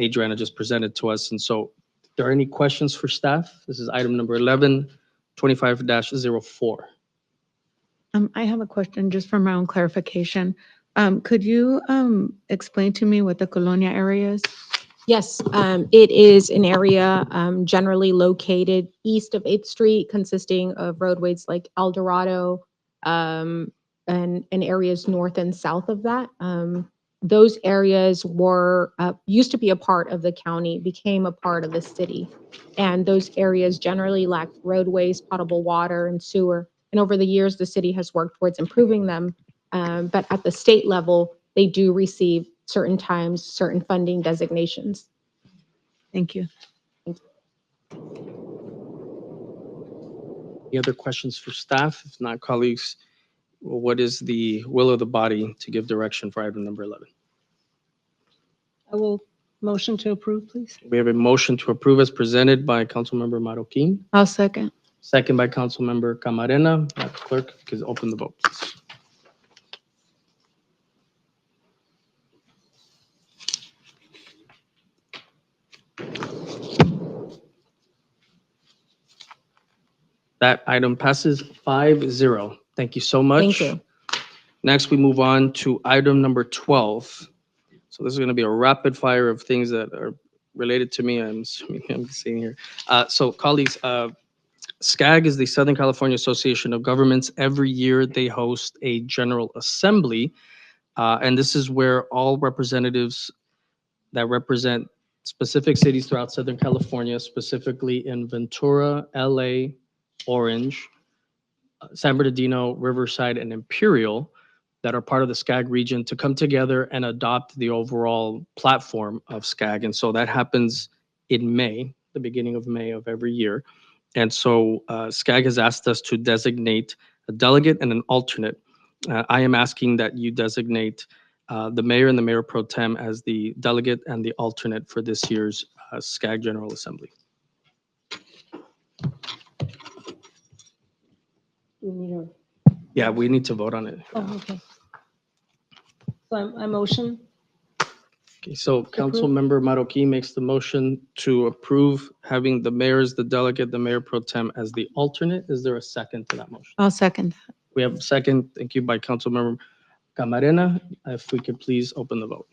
Adriana just presented to us. And so, if there are any questions for staff? This is item number 11, 25-04. I have a question just for my own clarification. Could you explain to me what the Colonia area is? Yes, it is an area generally located east of 8th Street, consisting of roadways like El Dorado, and areas north and south of that. Those areas were used to be a part of the county, became a part of the city. And those areas generally lacked roadways, potable water, and sewer. And over the years, the city has worked towards improving them. But at the state level, they do receive certain times, certain funding designations. Thank you. Any other questions for staff? If not, colleagues, what is the will of the body to give direction for item number 11? I will motion to approve, please. We have a motion to approve as presented by Councilmember Marroquin, I'll second. second by Councilmember Camarena. Madam Clerk, please open the vote, please. That item passes 5-0. Thank you so much. Thank you. Next, we move on to item number 12. So this is going to be a rapid fire of things that are related to me. I'm seeing here. So colleagues, SCAG is the Southern California Association of Governments. Every year they host a General Assembly. And this is where all representatives that represent specific cities throughout Southern California, specifically in Ventura, LA, Orange, San Bernardino, Riverside, and Imperial, that are part of the SCAG region, to come together and adopt the overall platform of SCAG. And so that happens in May, the beginning of May of every year. And so SCAG has asked us to designate a delegate and an alternate. I am asking that you designate the mayor and the mayor pro tem as the delegate and the alternate for this year's SCAG General Assembly. We need a, Yeah, we need to vote on it. oh, okay. So I motion, Okay, so Councilmember Marroquin makes the motion to approve having the mayor as the delegate, the mayor pro tem as the alternate. Is there a second to that motion? I'll second that. We have a second. Thank you by Councilmember Camarena. If we could please open the vote.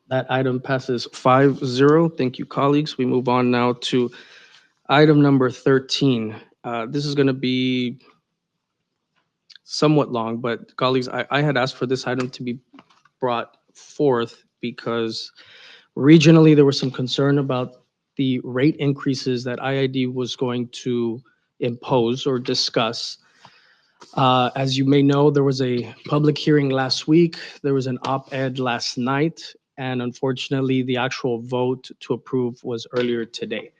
That item passes 5-0. Thank you, colleagues. We move on now to item number 13. This is going to be somewhat long, but colleagues, I had asked for this item to be brought forth because regionally there was some concern about the rate increases that IID was going to impose or discuss. As you may know, there was a public hearing last week. There was an op-ed last night, and unfortunately, the actual vote to approve was earlier today.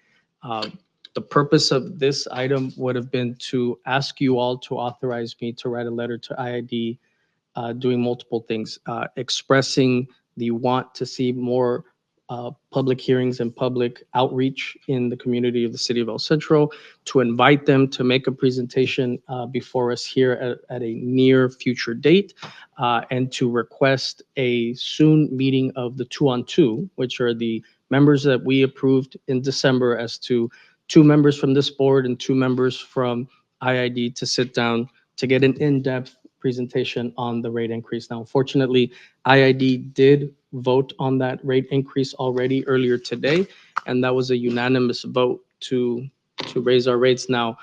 The purpose of this item would have been to ask you all to authorize me to write a letter to IID doing multiple things, expressing the want to see more public hearings and public outreach in the community of the city of El Centro, to invite them to make a presentation before us here at a near future date, and to request a soon meeting of the 2-on-2, which are the members that we approved in December as to 2 members from this board and 2 members from IID to sit down to get an in-depth presentation on the rate increase. Now, unfortunately, IID did vote on that rate increase already earlier today, and that was a unanimous vote to raise our rates. Now,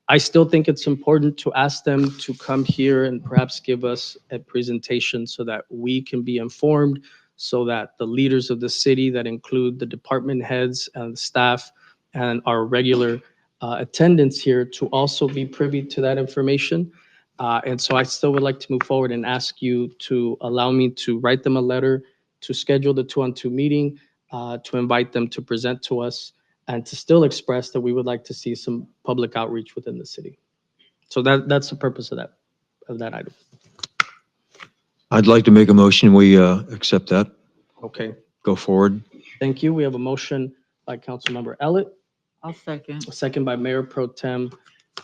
I still think it's important to ask them to come here and perhaps give us a presentation so that we can be informed, so that the leaders of the city, that include the department heads and staff and our regular attendance here, to also be privy to that information. And so I still would like to move forward and ask you to allow me to write them a letter, to schedule the 2-on-2 meeting, to invite them to present to us, and to still express that we would like to see some public outreach within the city. So that's the purpose of that item. I'd like to make a motion, we accept that, Okay, go forward. thank you. We have a motion by Councilmember Ellett, I'll second. a second by Mayor Pro Tem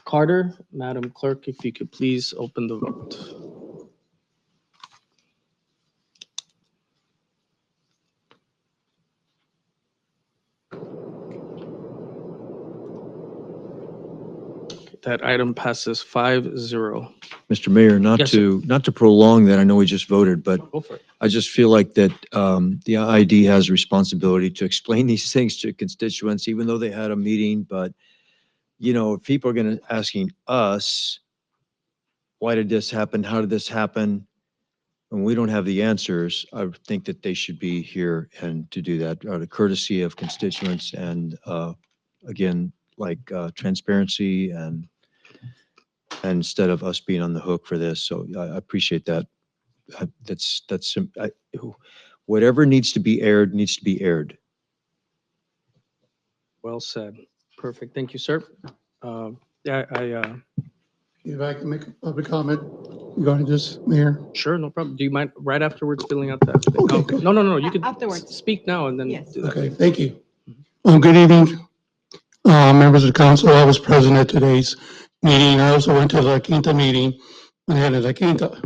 Carter. Madam Clerk, if you could please open the vote. That item passes 5-0. Mr. Mayor, Yes, sir. not to prolong that, I know we just voted, but Go for it. I just feel like that the ID has a responsibility to explain these things to constituents, even though they had a meeting. But, you know, if people are going to asking us, why did this happen? How did this happen? And we don't have the answers, I would think that they should be here and to do that, out of courtesy of constituents and, again, like transparency and instead of us being on the hook for this. So I appreciate that. Whatever needs to be aired, needs to be aired. Well said. Perfect. Thank you, sir. Yeah, If I can make a public comment regarding this, Mayor. Sure, no problem. Do you mind right afterwards filling out that? Okay, go. No, you can Afterwards. speak now and then Yes. do that. Okay, thank you. Good evening, members of the council. I was present at today's meeting. I also went to the La Quinta meeting when they had a La Quinta.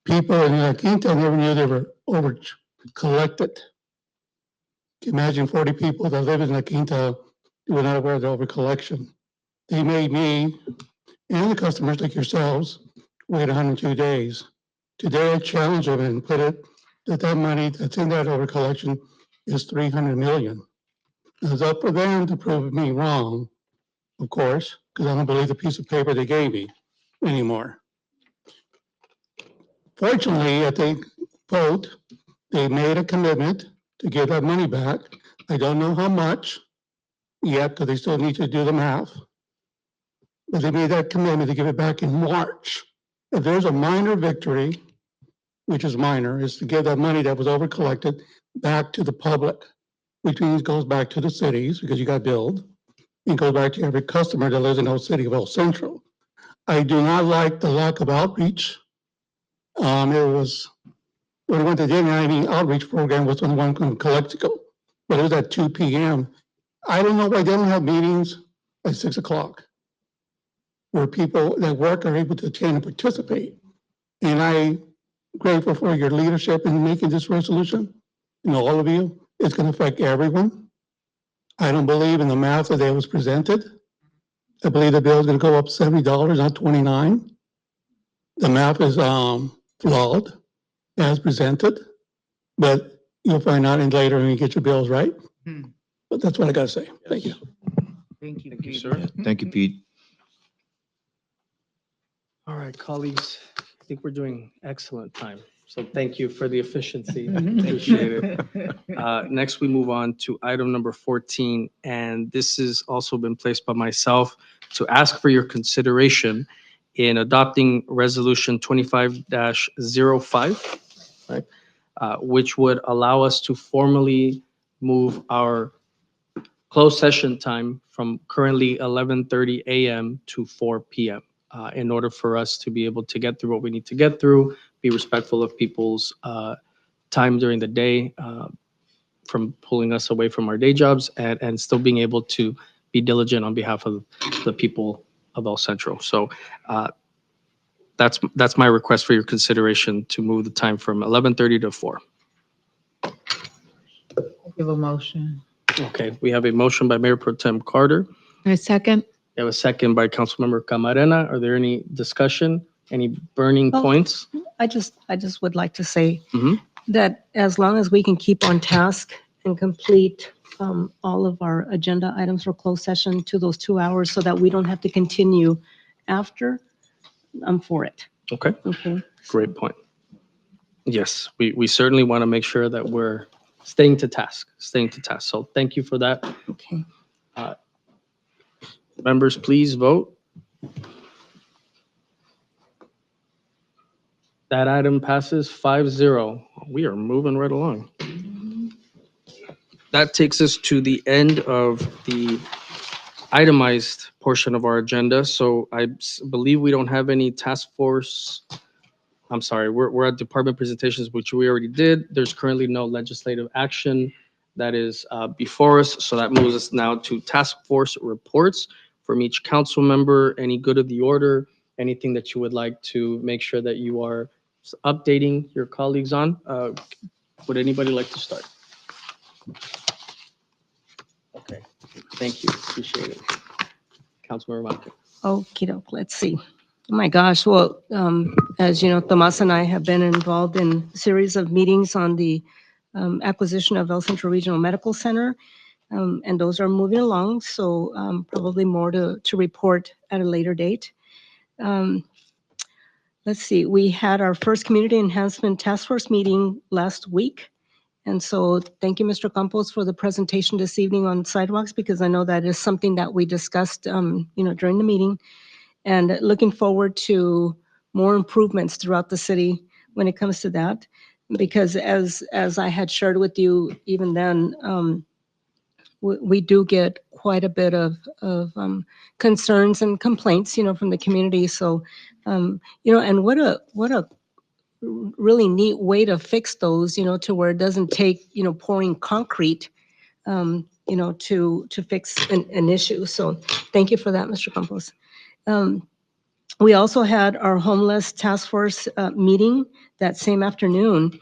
People in La Quinta never knew they were over collected. Imagine 40 people that live in La Quinta who were not aware of the over collection. They made me and the customers like yourselves wait 102 days. Today, I challenge them and put it that money that's in that over collection is 300 million. Now, it's up for them to prove me wrong, of course, because I don't believe the piece of paper they gave me anymore. Fortunately, at the vote, they made a commitment to give that money back. I don't know how much yet, because they still need to do the math. But they made that commitment to give it back in March. If there's a minor victory, which is minor, is to give that money that was over collected back to the public, which means goes back to the cities because you got billed, and goes back to every customer that lives in the city of El Centro. I do not like the lack of outreach. It was, when I went to dinner, any outreach program was on the one from Calexico, but it was at 2 p.m. I don't know why they don't have meetings at 6 o'clock where people that work are able to attend and participate. And I'm grateful for your leadership in making this resolution. And all of you, it's going to affect everyone. I don't believe in the math that was presented. I believe the bill is going to go up $70, not 29. The math is flawed as presented, but you'll find out later when you get your bills right. But that's what I got to say. Thank you. Thank you, Thank you, Pete. sir. Yeah, thank you, Pete. All right, colleagues, I think we're doing excellent time. So thank you for the efficiency. Appreciate it. Next, we move on to item number 14, and this has also been placed by myself to ask for your consideration in adopting Resolution 25-05, right? Which would allow us to formally move our closed session time from currently 11:30 a.m. to 4 p.m. In order for us to be able to get through what we need to get through, be respectful of people's time during the day, from pulling us away from our day jobs, and still being able to be diligent on behalf of the people of El Centro. So that's my request for your consideration, to move the time from 11:30 to 4. Give a motion. Okay, we have a motion by Mayor Pro Tem Carter. I second. We have a second by Councilmember Camarena. Are there any discussion, any burning Oh. points? I just would like to say Mhm. that as long as we can keep on task and complete all of our agenda items for closed session to those 2 hours so that we don't have to continue after, I'm for it. Okay, Okay. great point. Yes, we certainly want to make sure that we're staying to task. So thank you for that. Okay. Members, please vote. That item passes 5-0. We are moving right along. That takes us to the end of the itemized portion of our agenda. So I believe we don't have any task force. I'm sorry, we're at department presentations, which we already did. There's currently no legislative action that is before us. So that moves us now to task force reports from each council member. Any good of the order, anything that you would like to make sure that you are updating your colleagues on. Would anybody like to start? Okay, thank you, appreciate it. Councilmember Mata. Okey doke, let's see. Oh my gosh, well, as you know, Tomas and I have been involved in a series of meetings on the acquisition of El Centro Regional Medical Center, and those are moving along, so probably more to report at a later date. Let's see, we had our first Community Enhancement Task Force meeting last week. And so thank you, Mr. Campos, for the presentation this evening on sidewalks, because I know that is something that we discussed, during the meeting. And looking forward to more improvements throughout the city when it comes to that. Because as I had shared with you even then, we do get quite a bit of concerns and complaints, from the community. So, and what a really neat way to fix those, to where it doesn't take, pouring concrete, to fix an issue. So thank you for that, Mr. Campos. We also had our homeless task force meeting that same afternoon.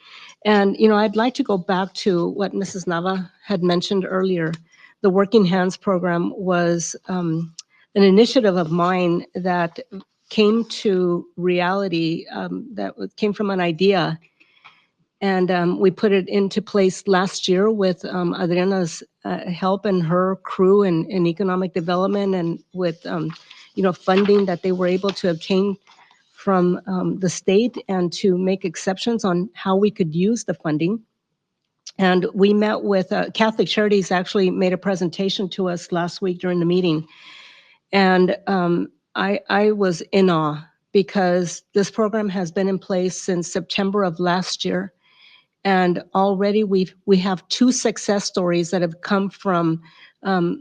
And, I'd like to go back to what Mrs. Nava had mentioned earlier. The Working Hands program was an initiative of mine that came to reality, that came from an idea. And we put it into place last year with Adriana's help and her crew in economic development, and with funding that they were able to obtain from the state, and to make exceptions on how we could use the funding. And we met with Catholic Charities, actually made a presentation to us last week during the meeting. And I was in awe, because this program has been in place since September of last year. And already we have 2 success stories that have come from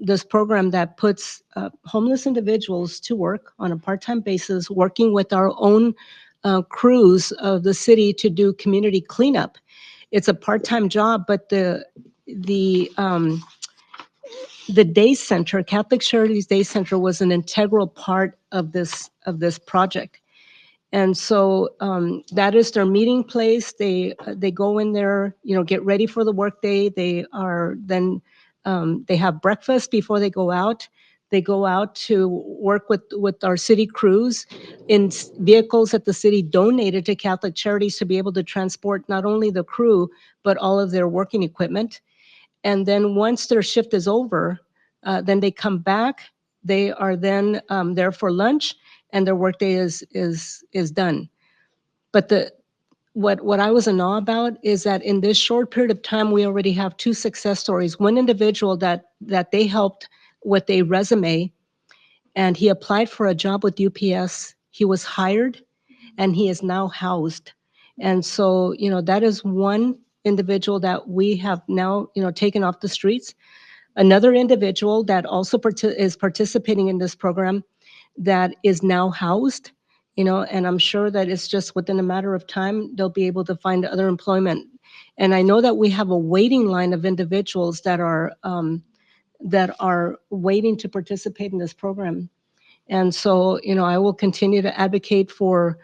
this program that puts homeless individuals to work on a part-time basis, working with our own crews of the city to do community cleanup. It's a part-time job, but the Day Center, Catholic Charities Day Center, was an integral part of this project. And so that is their meeting place. They go in there, get ready for the workday. They have breakfast before they go out. They go out to work with our city crews in vehicles that the city donated to Catholic Charities to be able to transport not only the crew, but all of their working equipment. And then once their shift is over, then they come back. They are then there for lunch, and their workday is done. But what I was in awe about is that in this short period of time, we already have 2 success stories. One individual that they helped with a resume, and he applied for a job with UPS. He was hired, and he is now housed. And so, that is one individual that we have now, taken off the streets. Another individual that also is participating in this program, that is now housed, and I'm sure that it's just within a matter of time, they'll be able to find other employment. And I know that we have a waiting line of individuals that are waiting to participate in this program. And so, I will continue to advocate for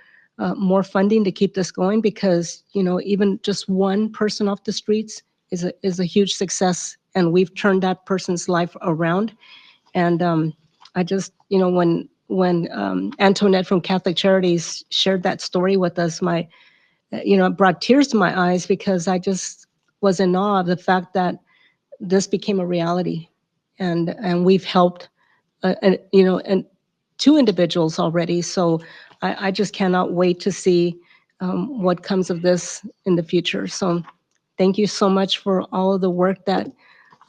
more funding to keep this going, because, even just one person off the streets is a huge success, and we've turned that person's life around. And I just, when Antoinette from Catholic Charities shared that story with us, it brought tears to my eyes, because I just was in awe of the fact that this became a reality. And we've helped, and 2 individuals already. So I just cannot wait to see what comes of this in the future. So thank you so much for all of the work that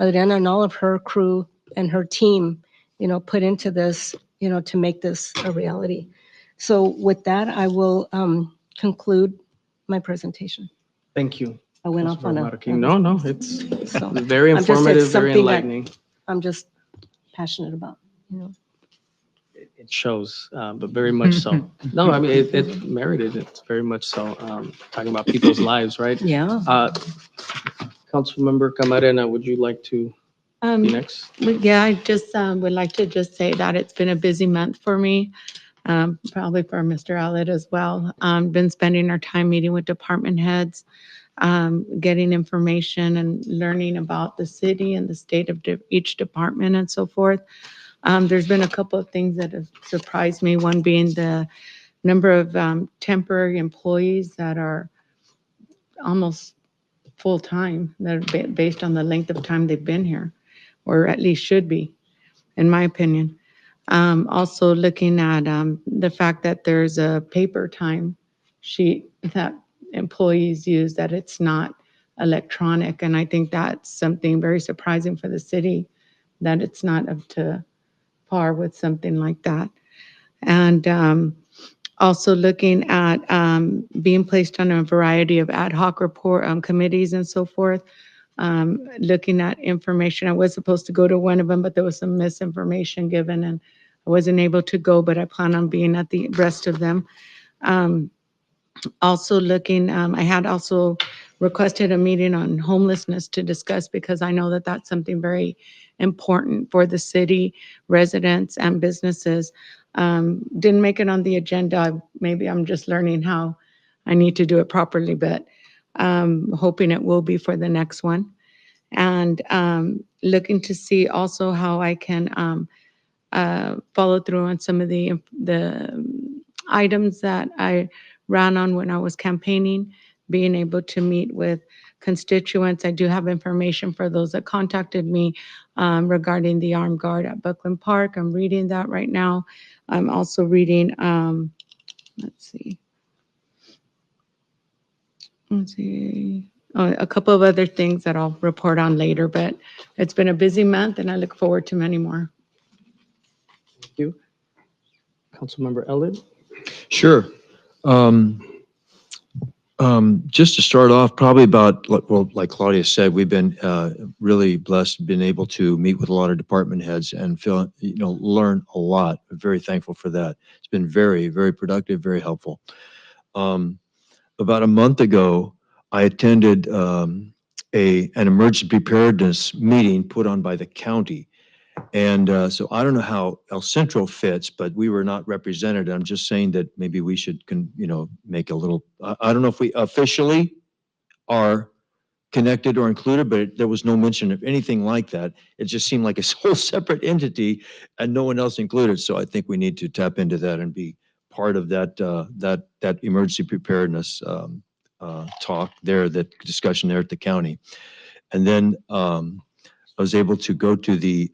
Adriana and all of her crew and her team, put into this, to make this a reality. So with that, I will conclude my presentation. Thank you. I went off on a. No, it's So very I'm just- it's informative, very something that- enlightening. I'm just passionate about, It shows, but very much so. No, I mean, it merited it, very much so. Talking about people's lives, right? Yeah. Councilmember Camarena, would you like to be next? Yeah, I just would like to just say that it's been a busy month for me, probably for Mr. Allen as well. Been spending our time meeting with department heads, getting information and learning about the city and the state of each department and so forth. There's been a couple of things that have surprised me, one being the number of temporary employees that are almost full-time, that are based on the length of time they've been here, or at least should be, in my opinion. Also looking at the fact that there's a paper time sheet that employees use, that it's not electronic. And I think that's something very surprising for the city, that it's not up to par with something like that. And also looking at being placed on a variety of ad hoc report committees and so forth. looking at information. I was supposed to go to one of them, but there was some misinformation given and I wasn't able to go, but I plan on being at the rest of them. Also looking, I had also requested a meeting on homelessness to discuss because I know that that's something very important for the city residents and businesses. Didn't make it on the agenda. Maybe I'm just learning how I need to do it properly, but hoping it will be for the next one. And looking to see also how I can follow through on some of the items that I ran on when I was campaigning, being able to meet with constituents. I do have information for those that contacted me regarding the armed guard at Buckland Park. I'm reading that right now. I'm also reading, let's see, a couple of other things that I'll report on later, but it's been a busy month and I look forward to many more. Thank you. Councilmember Elliott? Sure. Just to start off, probably about, well, like Claudia said, we've been really blessed, been able to meet with a lot of department heads and feel, learn a lot. I'm very thankful for that. It's been very, very productive, very helpful. About a month ago, I attended an emergency preparedness meeting put on by the county. And so I don't know how El Centro fits, but we were not represented. I'm just saying that maybe we should, make a little, I don't know if we officially are connected or included, but there was no mention of anything like that. It just seemed like a whole separate entity and no one else included. So I think we need to tap into that and be part of that, that emergency preparedness talk there, that discussion there at the county. And then I was able to go to the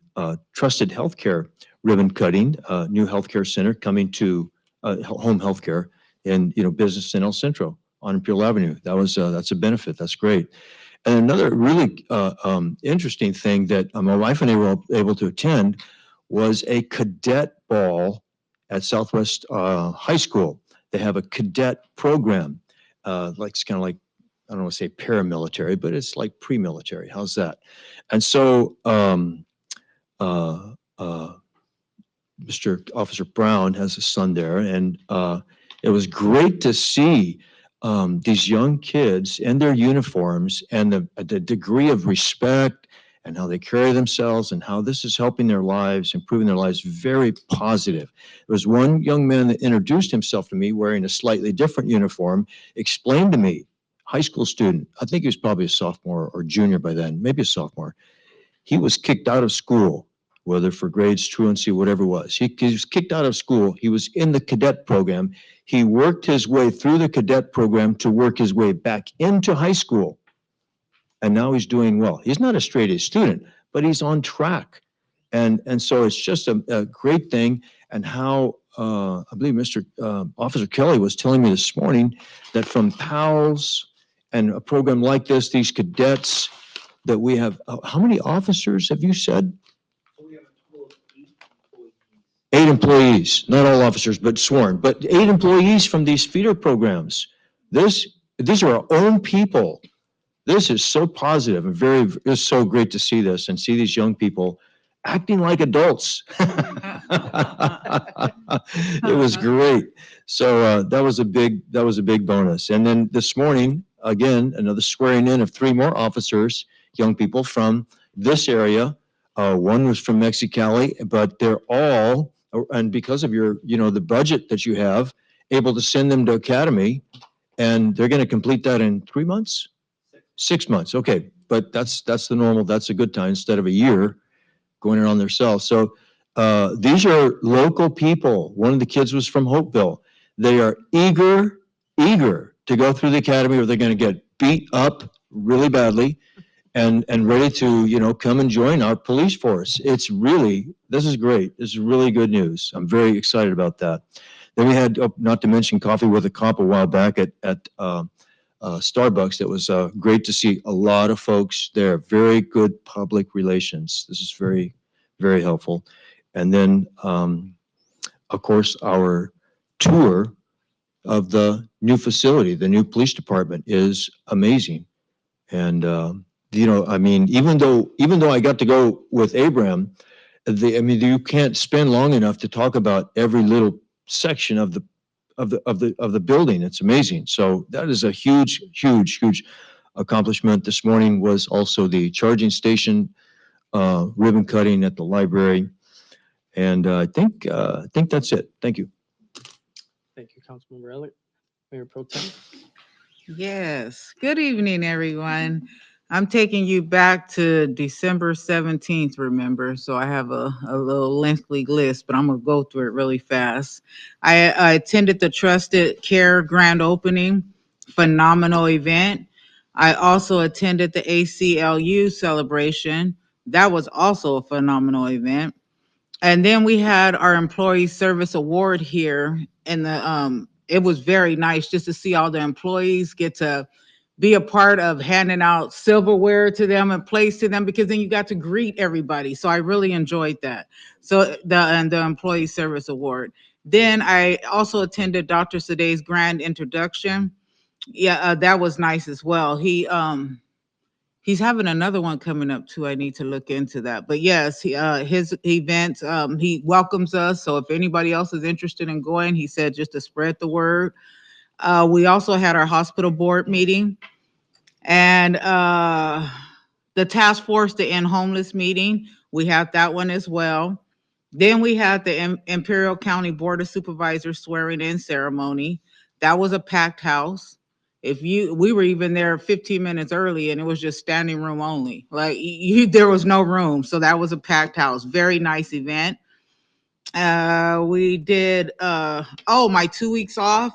Trusted Healthcare ribbon cutting, new healthcare center coming to home healthcare and business in El Centro on Imperial Avenue. That's a benefit. That's great. And another really interesting thing that my wife and I were able to attend was a cadet ball at Southwest High School. They have a cadet program, it's kind of like, I don't want to say paramilitary, but it's like pre-military. How's that? And so Mr. Officer Brown has a son there, and it was great to see these young kids in their uniforms and the degree of respect and how they carry themselves and how this is helping their lives, improving their lives. Very positive. There was one young man that introduced himself to me wearing a slightly different uniform, explained to me, high school student, I think he was probably a sophomore or junior by then, maybe a sophomore. He was kicked out of school, whether for grades, truancy, whatever it was. He was kicked out of school. He was in the cadet program. He worked his way through the cadet program to work his way back into high school. And now he's doing well. He's not a straight A student, but he's on track. And so it's just a great thing. And how I believe Mr. Officer Kelly was telling me this morning that from PALS and a program like this, these cadets, that we have, how many officers have you said? 8 employees, not all officers, but sworn, but 8 employees from these feeder programs. These are our own people. This is so positive and it's so great to see this and see these young people acting like adults. It was great. So that was a big bonus. And then this morning, again, another swearing in of 3 more officers, young people from this area. One was from Mexicali, but they're all, and because of your, the budget that you have, able to send them to academy, and they're going to complete that in 3 months? 6 months, okay. But that's the normal, that's a good time, instead of a year going around themselves. So these are local people. One of the kids was from Hopeville. They are eager to go through the academy, or they're going to get beat up really badly, and ready to, come and join our police force. This is great. This is really good news. I'm very excited about that. Then we had, not to mention, coffee with a cop a while back at Starbucks. That was great to see a lot of folks there. Very good public relations. This is very, very helpful. And then, of course, our tour of the new facility, the new police department, is amazing. And You know, I mean, even though I got to go with Abraham, you can't spend long enough to talk about every little section of the building. It's amazing. So that is a huge accomplishment. This morning was also the charging station, ribbon cutting at the library. And I think that's it. Thank you. Thank you, Councilmember Elliott. Mayor Pro Tem. Yes. Good evening, everyone. I'm taking you back to December 17th, remember? So I have a little lengthy list, but I'm going to go through it really fast. I attended the Trusted Care grand opening, phenomenal event. I also attended the ACLU celebration. That was also a phenomenal event. And then we had our employee service award here, and it was very nice just to see all the employees get to be a part of handing out silverware to them and plates to them, because then you got to greet everybody. So I really enjoyed that. So the employee service award. Then I also attended Dr. Saday's grand introduction. Yeah, that was nice as well. He's having another one coming up too. I need to look into that. But yes, his event, he welcomes us. So if anybody else is interested in going, he said just to spread the word. We also had our hospital board meeting, and the task force to end homeless meeting. We had that one as well. Then we had the Imperial County Board of Supervisors swearing in ceremony. That was a packed house. We were even there 15 minutes early, and it was just standing room only. Like there was no room. So that was a packed house. Very nice event. We did, my 2 weeks off.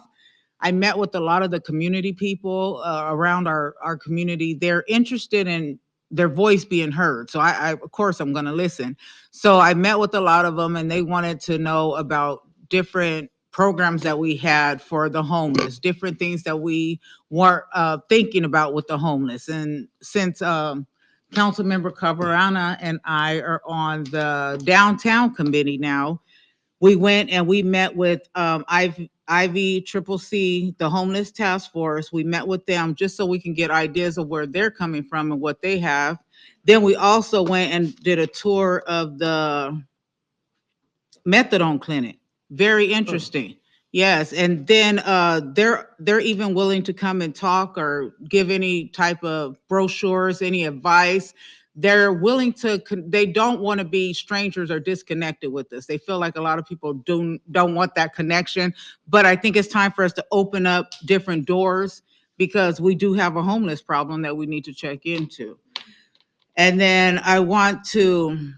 I met with a lot of the community people around our community. They're interested in their voice being heard. So I of course, I'm going to listen. So I met with a lot of them, and they wanted to know about different programs that we had for the homeless, different things that we were thinking about with the homeless. And since Councilmember Cabrera and I are on the downtown committee now, we went and we met with IVCCC, the homeless task force. We met with them just so we can get ideas of where they're coming from and what they have. Then we also went and did a tour of the methadone clinic. Very interesting. Yes, and then they're even willing to come and talk or give any type of brochures, any advice. They're willing to. They don't want to be strangers or disconnected with us. They feel like a lot of people don't want that connection. But I think it's time for us to open up different doors, because we do have a homeless problem that we need to check into. And then I want to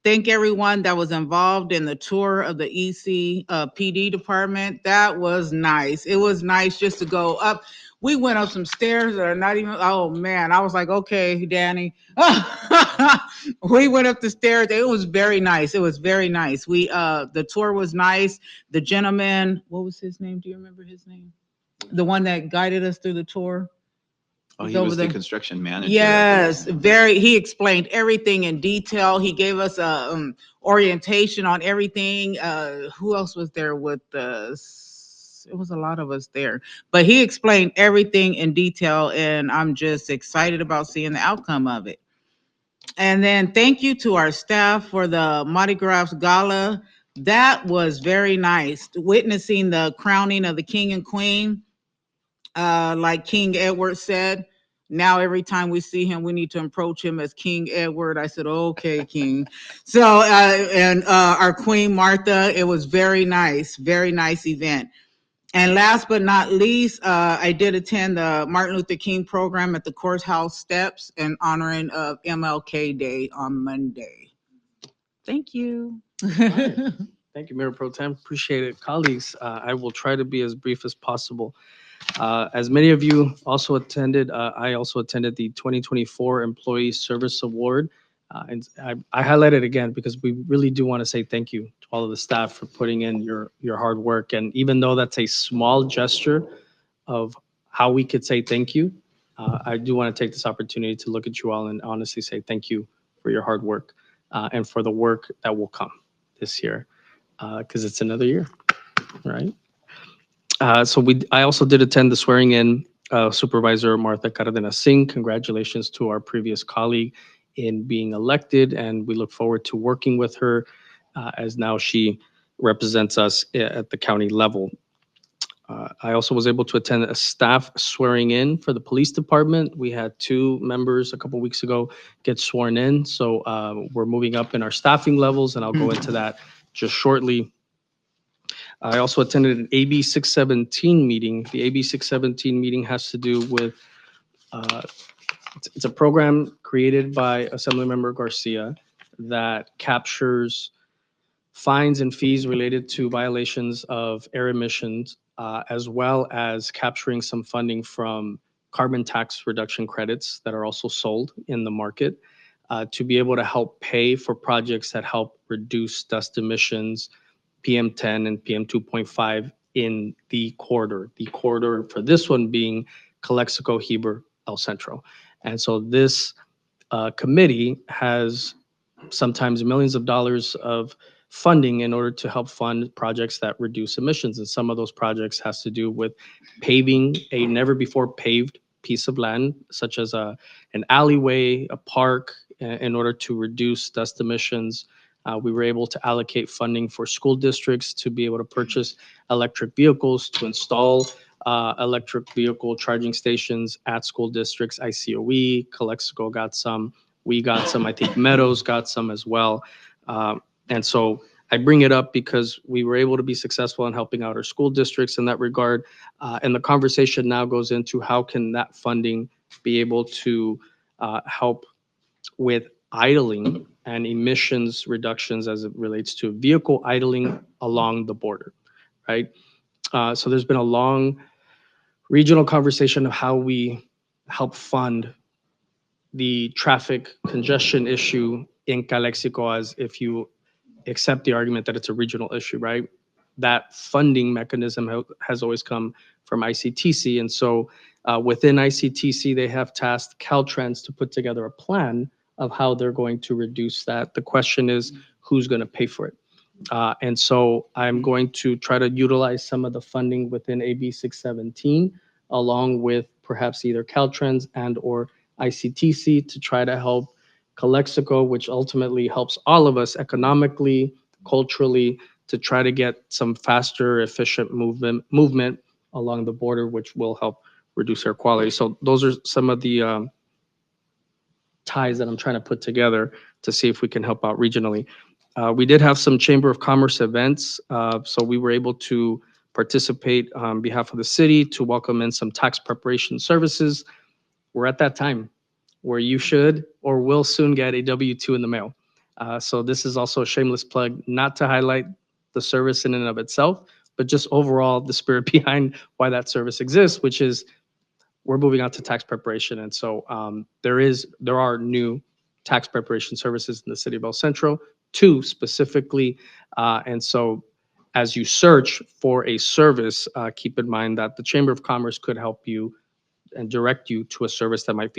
thank everyone that was involved in the tour of the EC PD department. That was nice. It was nice just to go up. We went up some stairs that are not even, oh man, I was like, okay, Danny. We went up the stairs. It was very nice. It was very nice. The tour was nice. The gentleman, what was his name? Do you remember his name? The one that guided us through the tour? Oh, He's he over was the there. construction manager. Yes, he explained everything in detail. He gave us a orientation on everything. Who else was there with us? It was a lot of us there, but he explained everything in detail, and I'm just excited about seeing the outcome of it. And then thank you to our staff for the Mardi Gras Gala. That was very nice, witnessing the crowning of the king and queen. Like King Edward said, now every time we see him, we need to approach him as King Edward. I said, okay, King. So, and our Queen Martha, it was very nice event. And last but not least, I did attend the Martin Luther King program at the courthouse steps in honoring of MLK Day on Monday. Thank you. Thank you, Mayor Pro Tem. Appreciate it. Colleagues, I will try to be as brief as possible. As many of you also attended, I also attended the 2024 Employee Service Award. And I highlight it again because we really do want to say thank you to all of the staff for putting in your hard work. And even though that's a small gesture of how we could say thank you, I do want to take this opportunity to look at you all and honestly say thank you for your hard work and for the work that will come this year, because it's another year, right? I also did attend the swearing in Supervisor Martha Cardenas Singh. Congratulations to our previous colleague in being elected, and we look forward to working with her as now she represents us at the county level. I also was able to attend a staff swearing in for the police department. We had 2 members a couple weeks ago get sworn in, so we're moving up in our staffing levels, and I'll go into that just shortly. I also attended an AB 617 meeting. The AB 617 meeting has to do with, it's a program created by Assemblymember Garcia that captures fines and fees related to violations of air emissions, as well as capturing some funding from carbon tax reduction credits that are also sold in the market, to be able to help pay for projects that help reduce dust emissions, PM10 and PM2.5 in the corridor. The corridor for this one being Calexico, Heber, El Centro. And so this committee has sometimes millions of dollars of funding in order to help fund projects that reduce emissions. And some of those projects has to do with paving a never before paved piece of land, such as an alleyway, a park, in order to reduce dust emissions. We were able to allocate funding for school districts to be able to purchase electric vehicles, to install electric vehicle charging stations at school districts. ICOE, Calexico got some, we got some, I think Meadows got some as well. And so I bring it up because we were able to be successful in helping out our school districts in that regard. And the conversation now goes into how can that funding be able to help with idling and emissions reductions as it relates to vehicle idling along the border, right? So there's been a long regional conversation of how we help fund the traffic congestion issue in Calexico, as if you accept the argument that it's a regional issue, right? That funding mechanism has always come from ICTC. And so within ICTC, they have tasked Caltrans to put together a plan of how they're going to reduce that. The question is, who's going to pay for it? And so I'm going to try to utilize some of the funding within AB 617, along with perhaps either Caltrans and or ICTC to try to help Calexico, which ultimately helps all of us economically, culturally, to try to get some faster, efficient movement along the border, which will help reduce air quality. So those are some of the ties that I'm trying to put together to see if we can help out regionally. We did have some Chamber of Commerce events, so we were able to participate on behalf of the city to welcome in some tax preparation services. We're at that time where you should or will soon get a W-2 in the mail. So this is also a shameless plug, not to highlight the service in and of itself, but just overall the spirit behind why that service exists, which is we're moving on to tax preparation. And so there are new tax preparation services in the city of El Centro, 2 specifically. And so as you search for a service, keep in mind that the Chamber of Commerce could help you and direct you to a service that might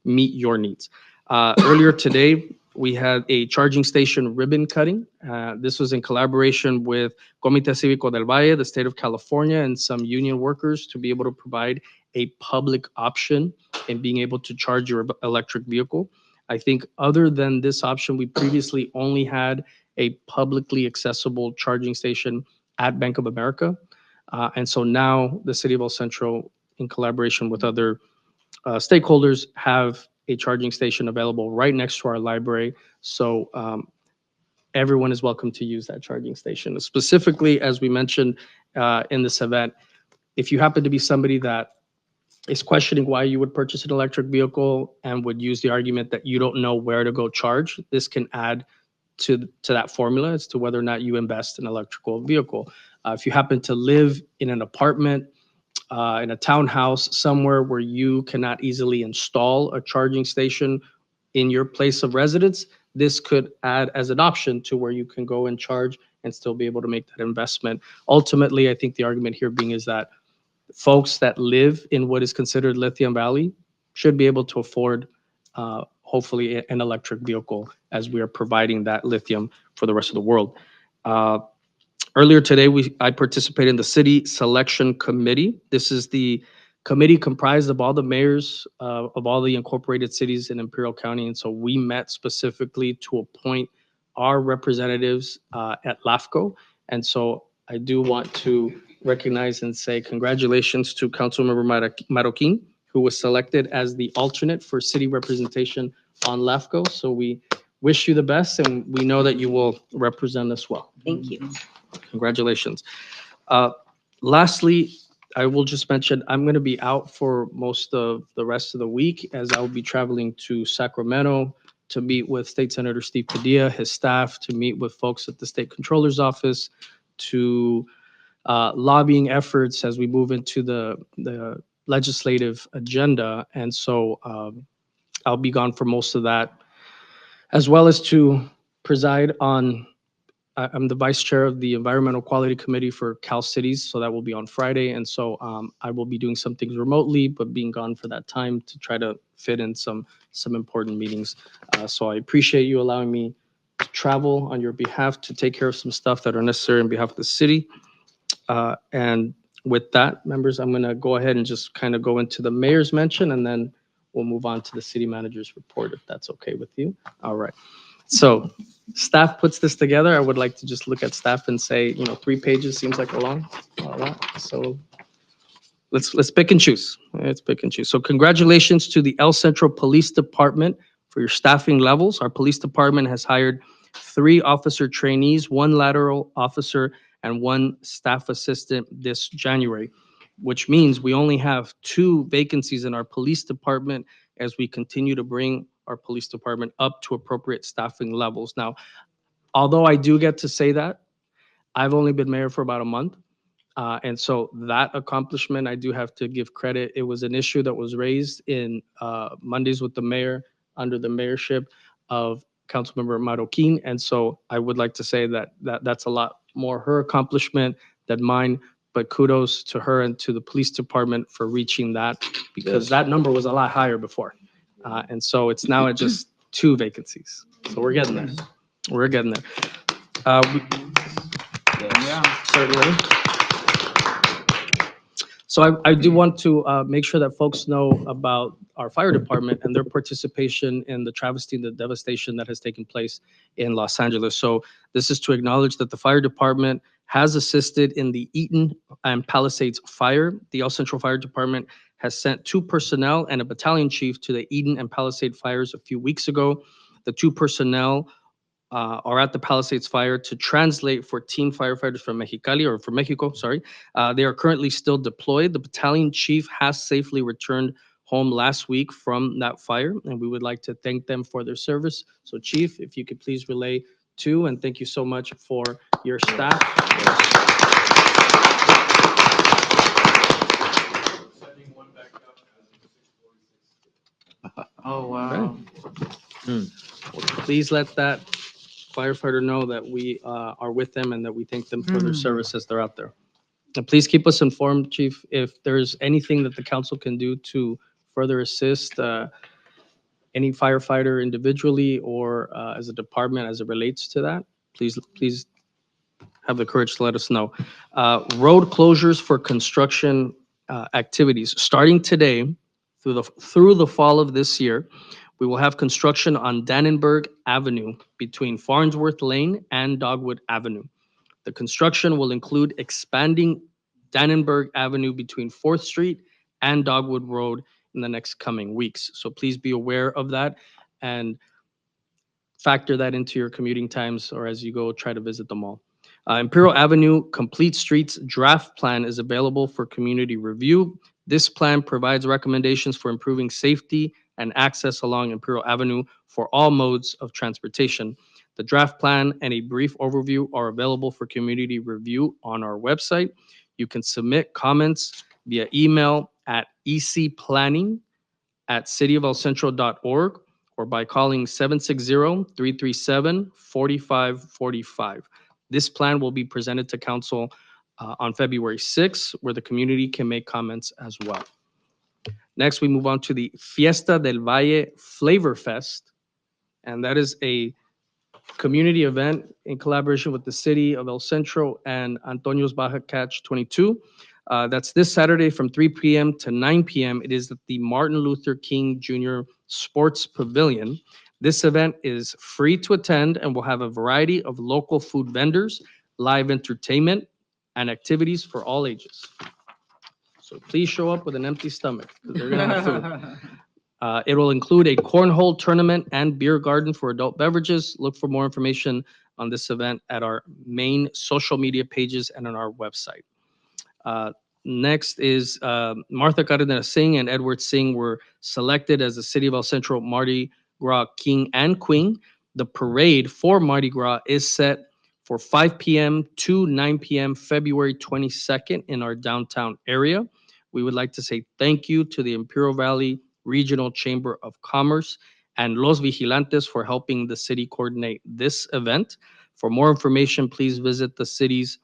meet your needs. Earlier today, we had a charging station ribbon cutting. This was in collaboration with Comité Cívico del Valle, the state of California, and some union workers to be able to provide a public option in being able to charge your electric vehicle. I think other than this option, we previously only had a publicly accessible charging station at Bank of America. And so now the city of El Centro, in collaboration with other stakeholders, have a charging station available right next to our library. So everyone is welcome to use that charging station. Specifically, as we mentioned in this event, if you happen to be somebody that is questioning why you would purchase an electric vehicle and would use the argument that you don't know where to go charge, this can add to that formula as to whether or not you invest in an electrical vehicle. If you happen to live in an apartment, in a townhouse, somewhere where you cannot easily install a charging station in your place of residence, this could add as an option to where you can go and charge and still be able to make that investment. Ultimately, I think the argument here being is that folks that live in what is considered Lithium Valley should be able to afford, hopefully, an electric vehicle as we are providing that lithium for the rest of the world. Earlier today, I participated in the City Selection Committee. This is the committee comprised of all the mayors of all the incorporated cities in Imperial County. And so we met specifically to appoint our representatives at LAFCO. And so I do want to recognize and say congratulations to Councilmember Marroquin, who was selected as the alternate for city representation on LAFCO. So we wish you the best, and we know that you will represent us well. Thank you. Congratulations. Lastly, I will just mention, I'm going to be out for most of the rest of the week, as I will be traveling to Sacramento to meet with State Senator Steve Padilla, his staff, to meet with folks at the State Controller's Office, to lobbying efforts as we move into the legislative agenda. And so I'll be gone for most of that, as well as to preside on, I'm the vice chair of the Environmental Quality Committee for Cal Cities, so that will be on Friday. And so I will be doing some things remotely, but being gone for that time to try to fit in some important meetings. So I appreciate you allowing me to travel on your behalf to take care of some stuff that are necessary on behalf of the city. And with that, members, I'm going to go ahead and just kind of go into the mayor's mention, and then we'll move on to the city manager's report, if that's okay with you. All right. So staff puts this together. I would like to just look at staff and say, 3 pages seems like a lot. So let's pick and choose. Let's pick and choose. So congratulations to the El Centro Police Department for your staffing levels. Our police department has hired 3 officer trainees, 1 lateral officer, and 1 staff assistant this January, which means we only have 2 vacancies in our police department as we continue to bring our police department up to appropriate staffing levels. Now, although I do get to say that, I've only been mayor for about a month. And so that accomplishment, I do have to give credit. It was an issue that was raised in Mondays with the mayor under the mayorship of Councilmember Marroquin. And so I would like to say that's a lot more her accomplishment than mine, but kudos to her and to the police department for reaching that, because that number was a lot higher before. And so it's now at just 2 vacancies. So we're getting there. We're getting there. Certainly. So I do want to make sure that folks know about our fire department and their participation in the travesty and the devastation that has taken place in Los Angeles. So this is to acknowledge that the fire department has assisted in the Eaton and Palisades fire. The El Centro Fire Department has sent 2 personnel and a battalion chief to the Eden and Palisade fires a few weeks ago. The 2 personnel are at the Palisades fire to translate for team firefighters from Mexicali, or from Mexico, sorry. They are currently still deployed. The battalion chief has safely returned home last week from that fire, and we would like to thank them for their service. So Chief, if you could please relay to, and thank you so much for your staff. Oh, wow. Please let that firefighter know that we are with them and that we thank them for their service as they're out there. And please keep us informed, Chief, if there's anything that the council can do to further assist any firefighter individually or as a department as it relates to that. Please have the courage to let us know. Road closures for construction activities. Starting today through the fall of this year, we will have construction on Dannenberg Avenue between Farnsworth Lane and Dogwood Avenue. The construction will include expanding Dannenberg Avenue between 4th Street and Dogwood Road in the next coming weeks. So please be aware of that and factor that into your commuting times or as you go try to visit the mall. Imperial Avenue Complete Streets Draft Plan is available for community review. This plan provides recommendations for improving safety and access along Imperial Avenue for all modes of transportation. The draft plan and a brief overview are available for community review on our website. You can submit comments via email at ecplanning@cityofelcentro.org or by calling 760-337-4545. This plan will be presented to council on February 6th, where the community can make comments as well. Next, we move on to the Fiesta del Valle Flavor Fest, and that is a community event in collaboration with the city of El Centro and Antonio's Baja Catch 22. That's this Saturday from 3 p.m. to 9 p.m. It is at the Martin Luther King Jr. Sports Pavilion. This event is free to attend and will have a variety of local food vendors, live entertainment, and activities for all ages. So please show up with an empty stomach, because they're gonna have food. It will include a cornhole tournament and beer garden for adult beverages. Look for more information on this event at our main social media pages and on our website. Next is Martha Cardenas Singh and Edward Singh were selected as the City of El Centro Mardi Gras King and Queen. The parade for Mardi Gras is set for 5 p.m. to 9 p.m. February 22nd in our downtown area. We would like to say thank you to the Imperial Valley Regional Chamber of Commerce and Los Vigilantes for helping the city coordinate this event. For more information, please visit the city's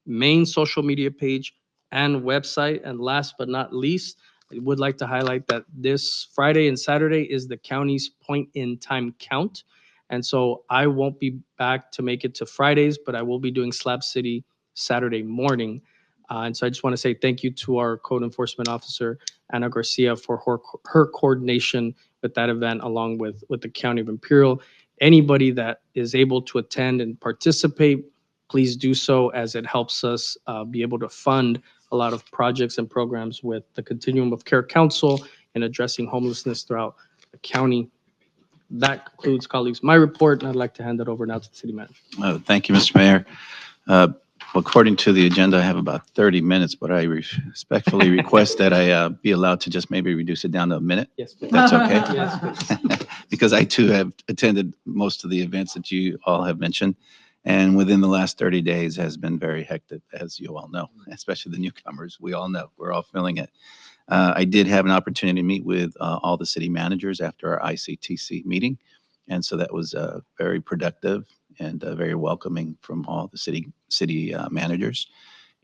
main social media page and website. And last but not least, I would like to highlight that this Friday and Saturday is the county's point in time count. And so I won't be back to make it to Fridays, but I will be doing Slab City Saturday morning. And so I just want to say thank you to our code enforcement officer, Ana Garcia, for her coordination with that event, along with the County of Imperial. Anybody that is able to attend and participate, please do so, as it helps us be able to fund a lot of projects and programs with the Continuum of Care Council and addressing homelessness throughout the county. That concludes, colleagues, my report, and I'd like to hand it over now to the city manager. Thank you, Mr. Mayor. According to the agenda, I have about 30 minutes, but I respectfully request that I be allowed to just maybe reduce it down to a minute. Yes, please. If that's okay? Yes, please. Because I too have attended most of the events that you all have mentioned. And within the last 30 days has been very hectic, as you all know, especially the newcomers. We all know, we're all feeling it. I did have an opportunity to meet with all the city managers after our ICTC meeting. And so that was very productive and very welcoming from all the city managers.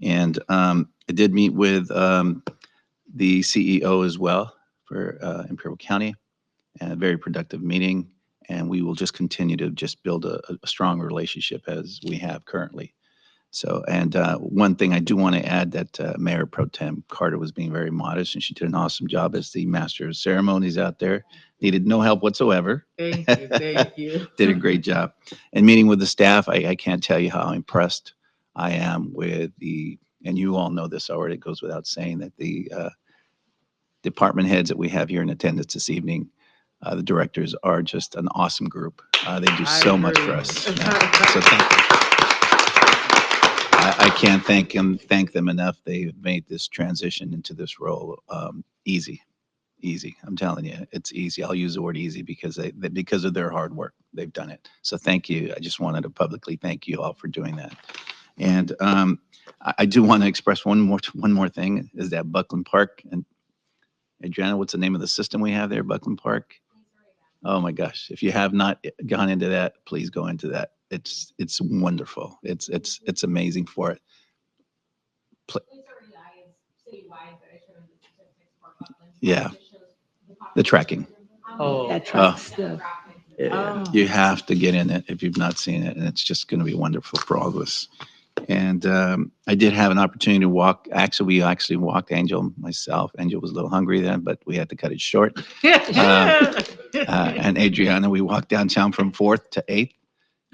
And I did meet with the CEO as well for Imperial County, and a very productive meeting. And we will just continue to just build a strong relationship as we have currently. So, and one thing I do want to add that Mayor Pro Tem Carter was being very modest, and she did an awesome job as the master of ceremonies out there. Needed no help whatsoever. Thank you, thank you. Did a great job. And meeting with the staff, I can't tell you how impressed I am with and you all know this already, it goes without saying, that the department heads that we have here in attendance this evening, the directors are just an awesome group. They do so much for us. So thank you. I can't thank them enough. They've made this transition into this role easy. I'm telling you, it's easy. I'll use the word easy because because of their hard work, they've done it. So thank you. I just wanted to publicly thank you all for doing that. And I do want to express one more thing, is that Buckland Park. And Adriana, what's the name of the system we have there, Buckland Park? Oh my gosh! If you have not gone into that, please go into that. It's wonderful. It's amazing for it. Yeah, the tracking. Oh, That tracks the, You have to get in it if you've not seen it, and it's just going to be wonderful for all of us. And I did have an opportunity to walk. Actually, we actually walked, Angel, myself. Angel was a little hungry then, but we had to cut it short. And Adriana, we walked downtown from 4th to 8th.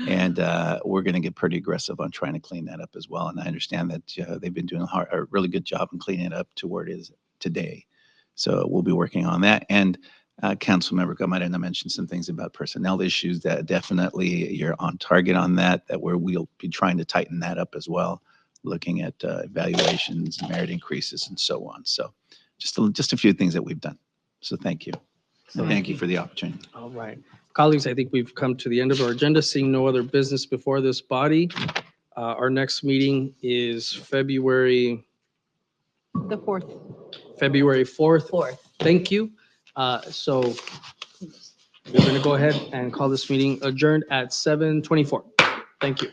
And we're going to get pretty aggressive on trying to clean that up as well. And I understand that they've been doing a really good job in cleaning it up to where it is today. So we'll be working on that. And Councilmember Camarena mentioned some things about personnel issues that definitely you're on target on that we'll be trying to tighten that up as well, looking at evaluations, merit increases, and so on. So just a few things that we've done. So thank you. And thank you for the opportunity. all right. Colleagues, I think we've come to the end of our agenda, seeing no other business before this body. Our next meeting is February The 4th. 4th. Thank you. So we're going to go ahead and call this meeting adjourned at 7:24. Thank you.